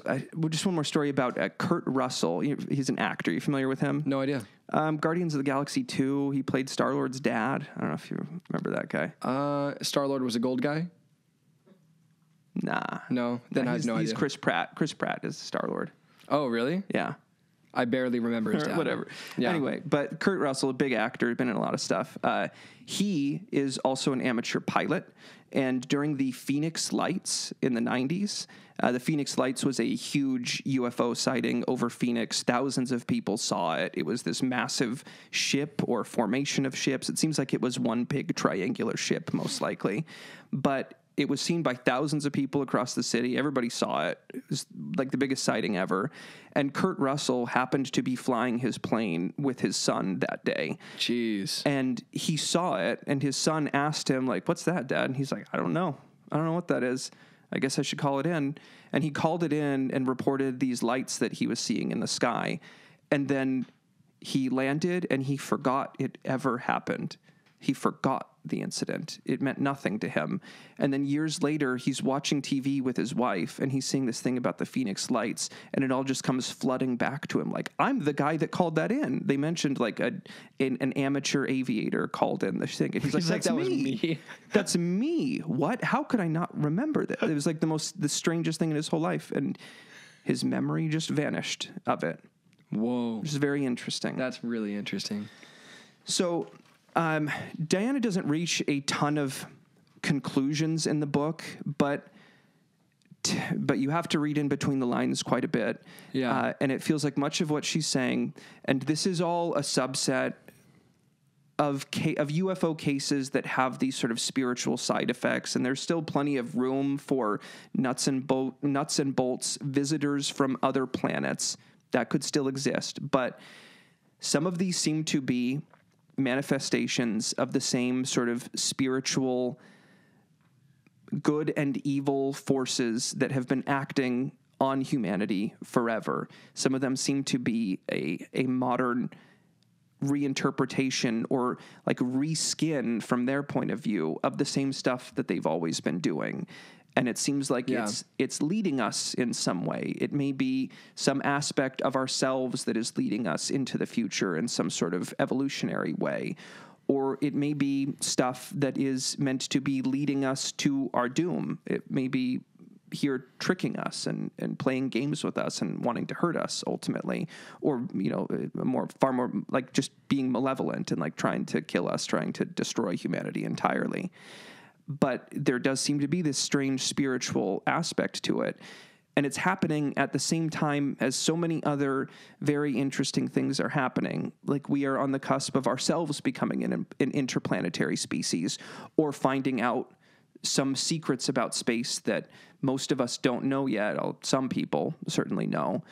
just one more story about Kurt Russell. He's an actor. You familiar with him? No idea. Guardians of the Galaxy 2. He played Star-Lord's dad. I don't know if you remember that guy. Star-Lord was a gold guy? Nah. No, then I have no idea. He's Chris Pratt. Chris Pratt is Star-Lord. Oh, really? Yeah. I barely remember his dad. Whatever. Yeah. Anyway, but Kurt Russell, a big actor, been in a lot of stuff. He is also an amateur pilot. And during the Phoenix Lights in the 90s, the Phoenix Lights was a huge UFO sighting over Phoenix. Thousands of people saw it. It was this massive ship or formation of ships. It seems like it was one big triangular ship, most likely. But it was seen by thousands of people across the city. Everybody saw it. It was like the biggest sighting ever. And Kurt Russell happened to be flying his plane with his son that day. Jeez. And he saw it, and his son asked him, like, "What's that, Dad?" And he's like, "I don't know. I don't know what that is. I guess I should call it in." And he called it in and reported these lights that he was seeing in the sky. And then he landed, and he forgot it ever happened. He forgot the incident. It meant nothing to him. And then years later, he's watching TV with his wife, and he's seeing this thing about the Phoenix Lights, and it all just comes flooding back to him. Like, I'm the guy that called that in. They mentioned like an amateur aviator called in the thing. And he's like, that's that me. was me. That's me. What? How could I not remember that? It was like the strangest thing in his whole life. And his memory just vanished of it. Whoa. Which is very interesting. That's really interesting. So, Diana doesn't reach a ton of conclusions in the book, but you have to read in between the lines quite a bit. Yeah. And it feels like much of what she's saying, and this is all a subset of UFO cases that have these sort of spiritual side effects, and there's still plenty of room for nuts and bolts visitors from other planets that could still exist. But some of these seem to be manifestations of the same sort of spiritual good and evil forces that have been acting on humanity forever. Some of them seem to be a modern reinterpretation or like reskin from their point of view of the same stuff that they've always been doing. And it seems like it's leading us in some way. It may be some aspect of ourselves that is leading us into the future in some sort of evolutionary way. Or it may be stuff that is meant to be leading us to our doom. It may be here tricking us and playing games with us and wanting to hurt us ultimately. Or, far more like just being malevolent and like trying to kill us, trying to destroy humanity entirely. But there does seem to be this strange spiritual aspect to it. And it's happening at the same time as so many other very interesting things are happening. Like we are on the cusp of ourselves becoming an interplanetary species or finding out some secrets about space that most of us don't know yet. Some people certainly know.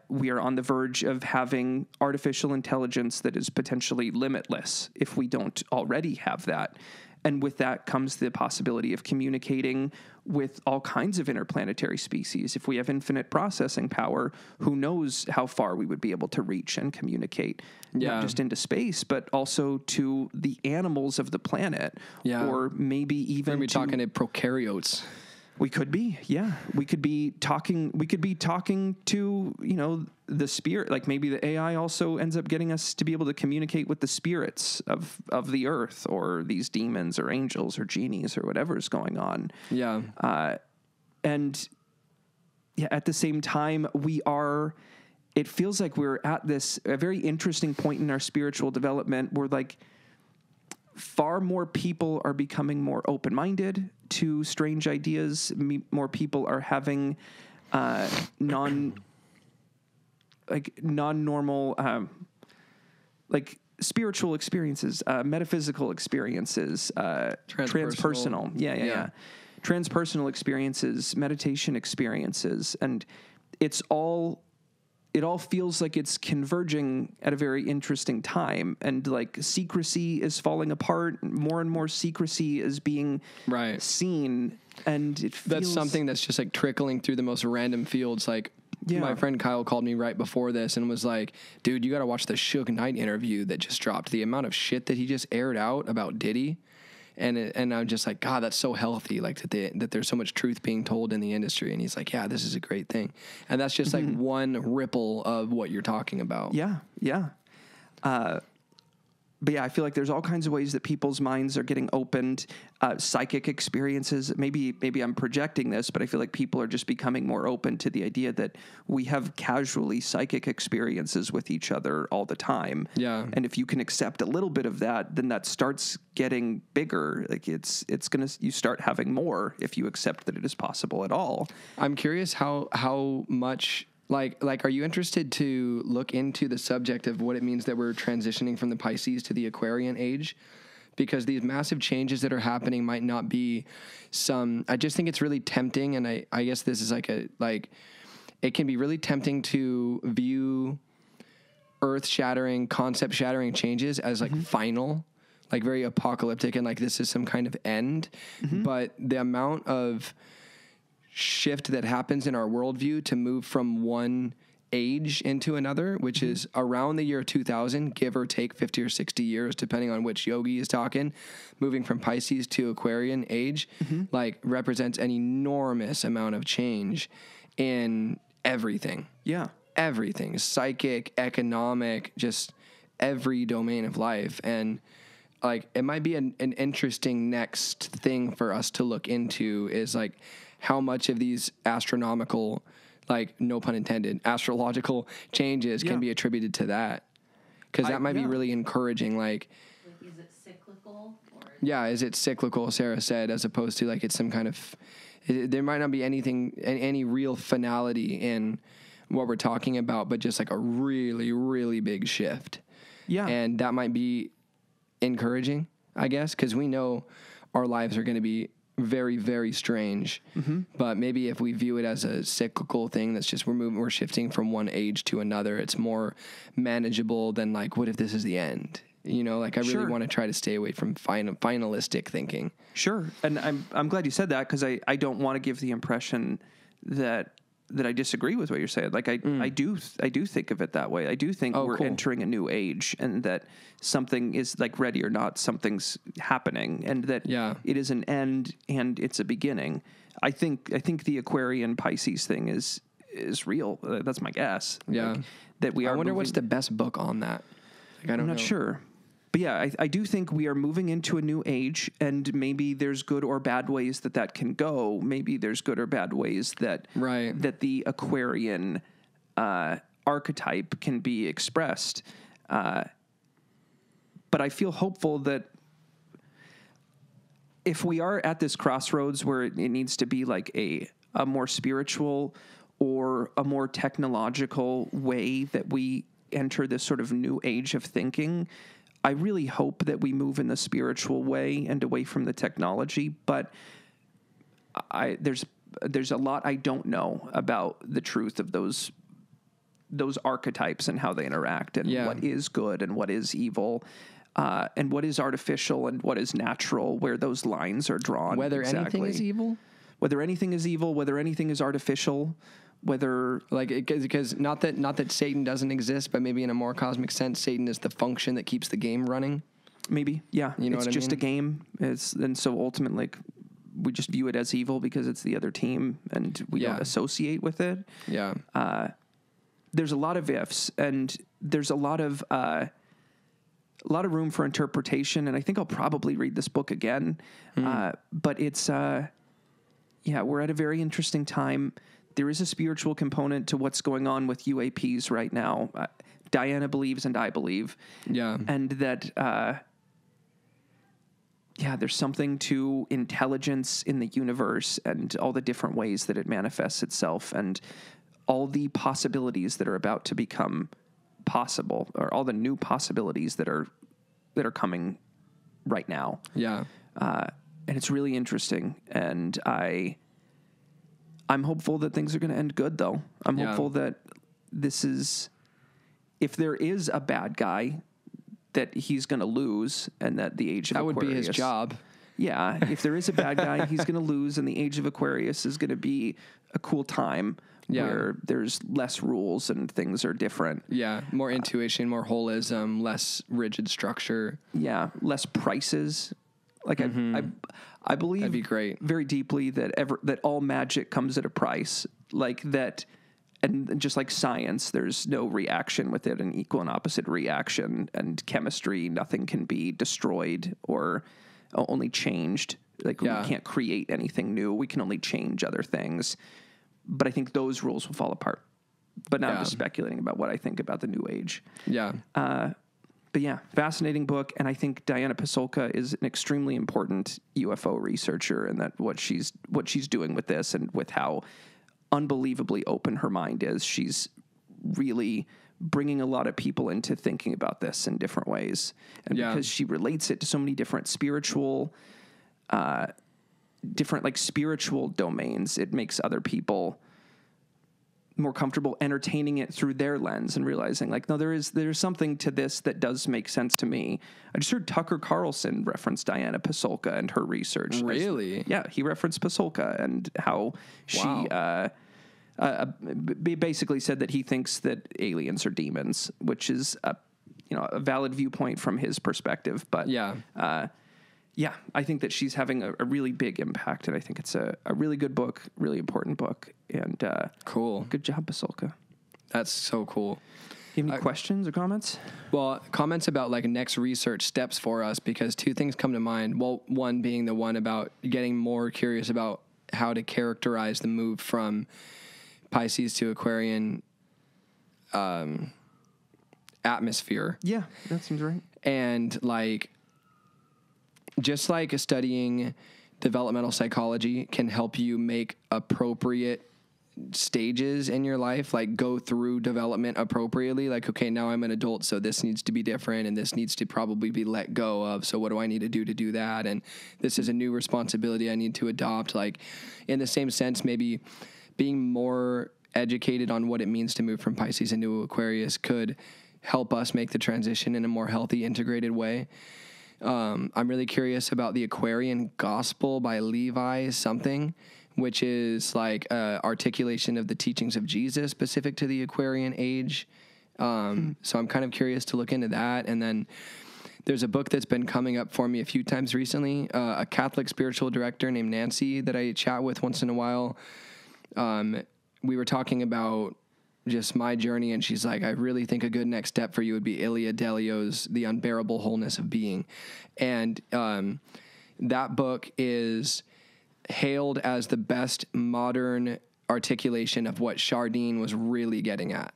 We are on the verge of having artificial intelligence that is potentially limitless if we don't already have that. And with that comes the possibility of communicating with all kinds of interplanetary species. If we have infinite processing power, who knows how far we would be able to reach and communicate, not just into space, but also to the animals of the planet, or maybe even talking to prokaryotes. We could be, yeah. We could be talking to, the spirit. Like maybe the AI also ends up getting us to be able to communicate with the spirits of the earth or these demons or angels or genies or whatever is going on. Yeah. And at the same time, it feels like we're at a very interesting point in our spiritual development where like far more people are becoming more open-minded to strange ideas. More people are having non-normal spiritual experiences, metaphysical experiences, transpersonal. Yeah. Transpersonal experiences, meditation experiences, and it all feels like it's converging at a very interesting time, and like secrecy is falling apart. More and more secrecy is being seen, and it feels that's something that's just like trickling through the most random fields. Like Yeah. My friend Kyle called me right before this and was like, dude, you got to watch the Suge Knight interview that just dropped. The amount of shit that he just aired out about Diddy. And I'm just like, God, that's so healthy. Like that there's so much truth being told in the industry. And he's like, yeah, this is a great thing. And that's just like one ripple of what you're talking about. Yeah. Yeah. But yeah, I feel like there's all kinds of ways that people's minds are getting opened. Psychic experiences. Maybe I'm projecting this, but I feel like people are just becoming more open to the idea that we have casually psychic experiences with each other all the time. Yeah. And if you can accept a little bit of that, then that starts getting bigger. Like you start having more if you accept that it is possible at all. I'm curious how much. Like, are you interested to look into the subject of what it means that we're transitioning from the Pisces to the Aquarian age? Because these massive changes that are happening might not be I just think it's really tempting. And I guess this is it can be really tempting to view earth-shattering, concept-shattering changes as final, like very apocalyptic and like this is some kind of end. But the amount of shift that happens in our worldview to move from one age into another, which is around the year 2000, give or take 50 or 60 years, depending on which yogi is talking, moving from Pisces to Aquarian age, like represents an enormous amount of change in everything. Yeah. Everything, psychic, economic, just every domain of life. And like, it might be an interesting next thing for us to look into is like, how much of these astronomical, like no pun intended, astrological changes can be attributed to that? Because that might be really encouraging. Like, is it cyclical? Yeah, is it cyclical, Sarah said, as opposed to like it's some kind of, there might not be any real finality in what we're talking about, but just like a really, really big shift. Yeah. And that might be encouraging, I guess, because we know our lives are going to be very, very strange. But maybe if we view it as a cyclical thing, that's just we're shifting from one age to another, it's more manageable than like, what if this is the end? You know, like I really want to try to stay away from finalistic thinking. Sure. And I'm glad you said that because I don't want to give the impression that I disagree with what you're saying. Like I do think of it that way. I do think we're entering a new age and that something is like ready or not, something's happening and that it is an end and it's a beginning. I think the Aquarian Pisces thing is real. That's my guess. Yeah. Like, that we are. I wonder what's the best book on that. Like, I'm not sure. But yeah, I do think we are moving into a new age, and maybe there's good or bad ways that can go. Maybe there's good or bad ways that the Aquarian archetype can be expressed. But I feel hopeful that if we are at this crossroads where it needs to be like a more spiritual or a more technological way that we enter this sort of new age of thinking, I really hope that we move in the spiritual way and away from the technology, but there's a lot I don't know about the truth of those archetypes and how they interact and what is good and what is evil, and what is artificial and what is natural, where those lines are drawn. Whether anything is evil? Whether anything is evil, whether anything is artificial, whether because not that Satan doesn't exist, but maybe in a more cosmic sense, Satan is the function that keeps the game running. Maybe, yeah. You know it's what I just mean? a game. And so ultimately, like, we just view it as evil because it's the other team, and we don't associate with it. Yeah. There's a lot of ifs, and there's a lot of room for interpretation. And I think I'll probably read this book again. But it's we're at a very interesting time. There is a spiritual component to what's going on with UAPs right now. Diana believes and I believe. Yeah. And that, there's something to intelligence in the universe and all the different ways that it manifests itself and all the possibilities that are about to become possible, or all the new possibilities that are coming right now. Yeah. And it's really interesting. And I'm hopeful that things are going to end good, though. I'm hopeful that if there is a bad guy, that he's going to lose, and that the age of Aquarius... That would be his job. Yeah, if there is a bad guy, he's going to lose, and the Age of Aquarius is going to be a cool time where there's less rules and things are different. Yeah, more intuition, more holism, less rigid structure. Yeah, less prices. Like I believe That'd be great. very deeply that all magic comes at a price. Like that, and just like science, there's no reaction with it, an equal and opposite reaction. And chemistry, nothing can be destroyed or only changed. Like we can't create anything new. We can only change other things. But I think those rules will fall apart. But now I'm just speculating about what I think about the New Age. Yeah. But yeah, fascinating book. And I think Diana Pasulka is an extremely important UFO researcher, and that what she's doing with this and with how unbelievably open her mind is. She's really bringing a lot of people into thinking about this in different ways. And because she relates it to so many different spiritual domains, it makes other people more comfortable entertaining it through their lens and realizing like, no, there's something to this that does make sense to me. I just heard Tucker Carlson reference Diana Pasulka and her research. Really? Yeah. He referenced Pasulka and how she, basically said that he thinks that aliens are demons, which is a valid viewpoint from his perspective. But I think that she's having a really big impact, and I think it's a really good book, really important book, and cool. Good job, Pasulka. That's so cool. You have any questions or comments? Well, comments about like next research steps for us, because two things come to mind. Well, one being the one about getting more curious about how to characterize the move from Pisces to Aquarian atmosphere. Yeah, that seems right. And like, just like studying developmental psychology can help you make appropriate stages in your life, like go through development appropriately. Like, okay, now I'm an adult, so this needs to be different, and this needs to probably be let go of. So what do I need to do that? And this is a new responsibility I need to adopt. Like, in the same sense, maybe being more educated on what it means to move from Pisces into Aquarius could help us make the transition in a more healthy, integrated way. I'm really curious about the Aquarian Gospel by Levi something, which is like articulation of the teachings of Jesus specific to the Aquarian age. So I'm kind of curious to look into that. And then there's a book that's been coming up for me a few times recently, a Catholic spiritual director named Nancy that I chat with once in a while. We were talking about just my journey, and she's like, I really think a good next step for you would be Ilia Delio's The Unbearable Wholeness of Being. And that book is hailed as the best modern articulation of what Chardin was really getting at.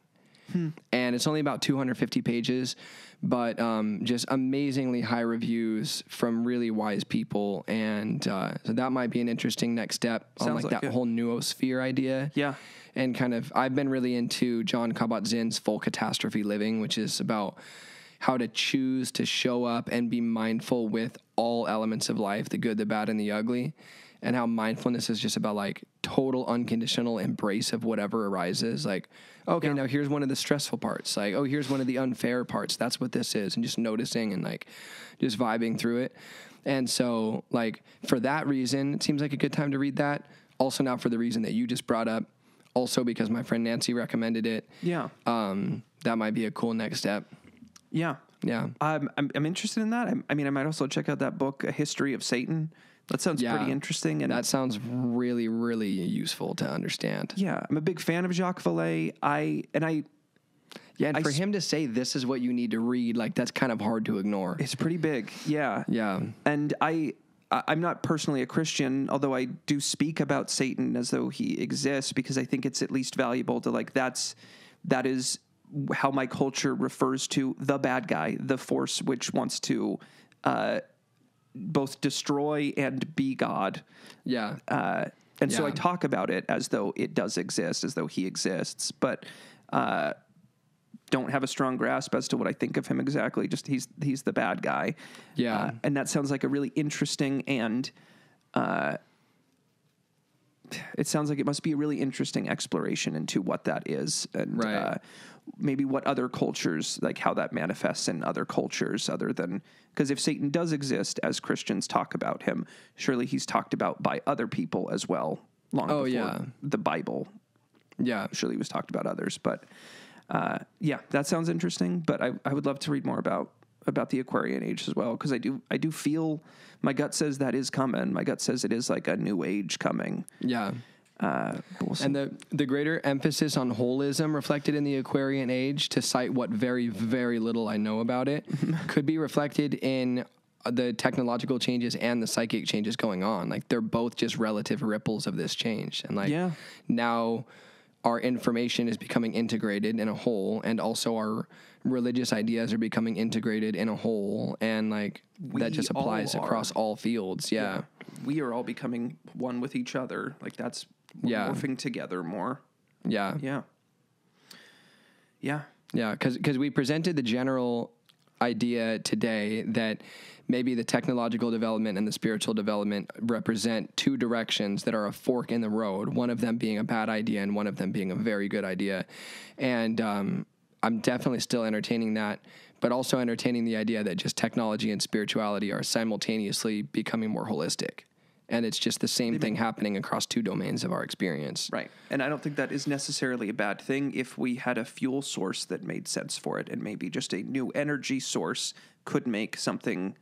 And it's only about 250 pages, but just amazingly high reviews from really wise people. And so that might be an interesting next step on like that whole noosphere idea. Yeah. And kind of, I've been really into John Kabat-Zinn's Full Catastrophe Living, which is about how to choose to show up and be mindful with all elements of life, the good, the bad, and the ugly. And how mindfulness is just about like total unconditional embrace of whatever arises. Like, okay, now here's one of the stressful parts. Like, oh, here's one of the unfair parts. That's what this is. And just noticing and like just vibing through it. And so like for that reason, it seems like a good time to read that. Also now for the reason that you just brought up. Also because my friend Nancy recommended it. Yeah. That might be a cool next step. Yeah. Yeah. I'm interested in that. I mean, I might also check out that book, A History of Satan. That sounds pretty interesting. And that sounds really, really useful to understand. Yeah. I'm a big fan of Jacques Vallée. For him to say this is what you need to read, like that's kind of hard to ignore. It's pretty big. Yeah. Yeah. And I'm not personally a Christian, although I do speak about Satan as though he exists, because I think it's at least valuable to like, that is how my culture refers to the bad guy, the force which wants to both destroy and be God. Yeah. So I talk about it as though it does exist, as though he exists, but don't have a strong grasp as to what I think of him exactly. Just he's the bad guy. Yeah. And that sounds like a really interesting and it sounds like it must be a really interesting exploration into what that is and maybe what other cultures, like how that manifests in other cultures other than, because if Satan does exist as Christians talk about him, surely he's talked about by other people as well long before the Bible. Yeah. Surely he was talked about others, but that sounds interesting, but I would love to read more about the Aquarian age as well, because I do feel, my gut says that is coming. My gut says it is like a new age coming. Yeah. We'll and the greater emphasis on holism reflected in the Aquarian age, to cite what very, very little I know about it, could be reflected in the technological changes and the psychic changes going on. Like, they're both just relative ripples of this change. And now our information is becoming integrated in a whole, and also our religious ideas are becoming integrated in a whole, and that just applies across all fields. Yeah. We are all becoming one with each other. Like, that's morphing together more. Yeah. Yeah. Yeah. Yeah, because we presented the general idea today that maybe the technological development and the spiritual development represent two directions that are a fork in the road, one of them being a bad idea and one of them being a very good idea. And I'm definitely still entertaining that, but also entertaining the idea that just technology and spirituality are simultaneously becoming more holistic. And it's just the same thing happening across two domains of our experience. Right. And I don't think that is necessarily a bad thing if we had a fuel source that made sense for it, and maybe just a new energy source could make something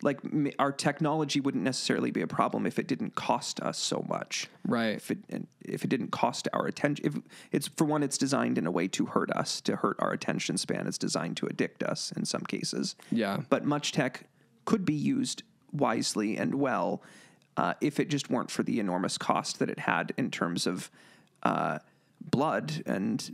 like our technology wouldn't necessarily be a problem if it didn't cost us so much. Right. If it didn't cost our attention, if it's, for one, it's designed in a way to hurt us, to hurt our attention span. It's designed to addict us in some cases. Yeah. But much tech could be used wisely and well, if it just weren't for the enormous cost that it had in terms of blood and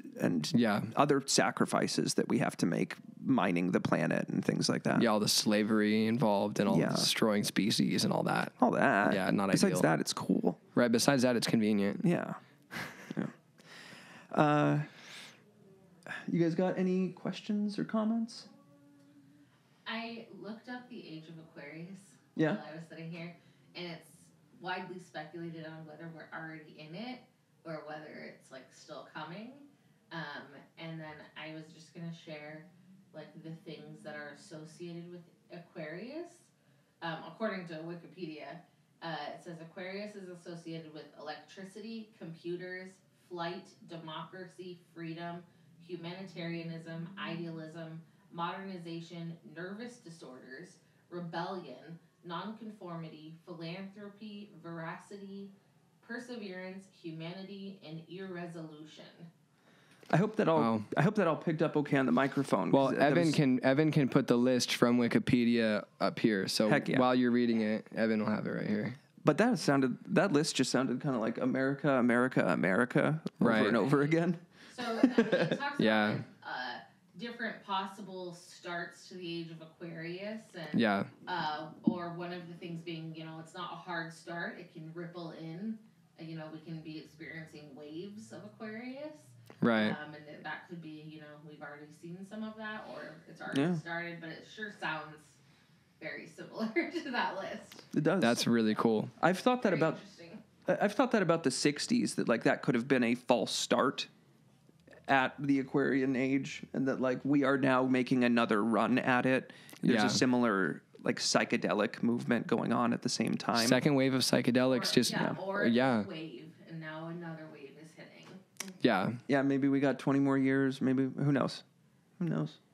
other sacrifices that we have to make mining the planet and things like that. Yeah, all the slavery involved and all the destroying species and all that. All that. Yeah, not Besides ideal. that, it's cool. Right, besides that, it's convenient. Yeah. You guys got any questions or comments? I looked up the age of Aquarius Yeah. while I was sitting here, and it's widely speculated on whether we're already in it or whether it's still coming. And then I was just gonna share the things that are associated with Aquarius. According to Wikipedia, it says Aquarius is associated with electricity, computers, flight, democracy, freedom, humanitarianism, idealism, modernization, nervous disorders, rebellion, nonconformity, philanthropy, veracity, perseverance, humanity, and irresolution. I hope that all picked up okay on the microphone. Well, Evan can put the list from Wikipedia up here. So while you're reading it, Evan will have it right here. But that list just sounded kind of like America, America, America over and over again. So it talks about different possible starts to the age of Aquarius, and or one of the things being, it's not a hard start; it can ripple in. We can be experiencing waves of Aquarius, right? And that could be, we've already seen some of that, or it's already started. But it sure sounds very similar to that list. It does. That's really cool. I've thought that about the 60s, that that could have been a false start at the Aquarian age, and that we are now making another run at it. There's a similar psychedelic movement going on at the same time. Second wave of psychedelics, wave, and now another wave is hitting. Yeah, maybe we got 20 more years. Maybe, who knows?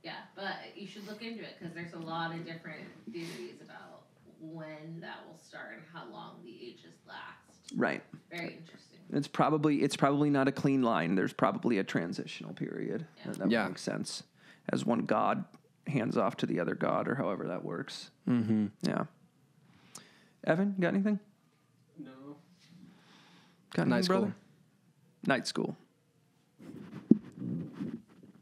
Yeah, but you should look into it, because there's a lot of different theories about when that will start and how long the ages last. Right. Very interesting. It's probably not a clean line. There's probably a transitional period. Yeah. That makes sense. As one god hands off to the other god, or however that works. Mm-hmm. Yeah. Evan, you got anything? No. Got anything, brother? Night school.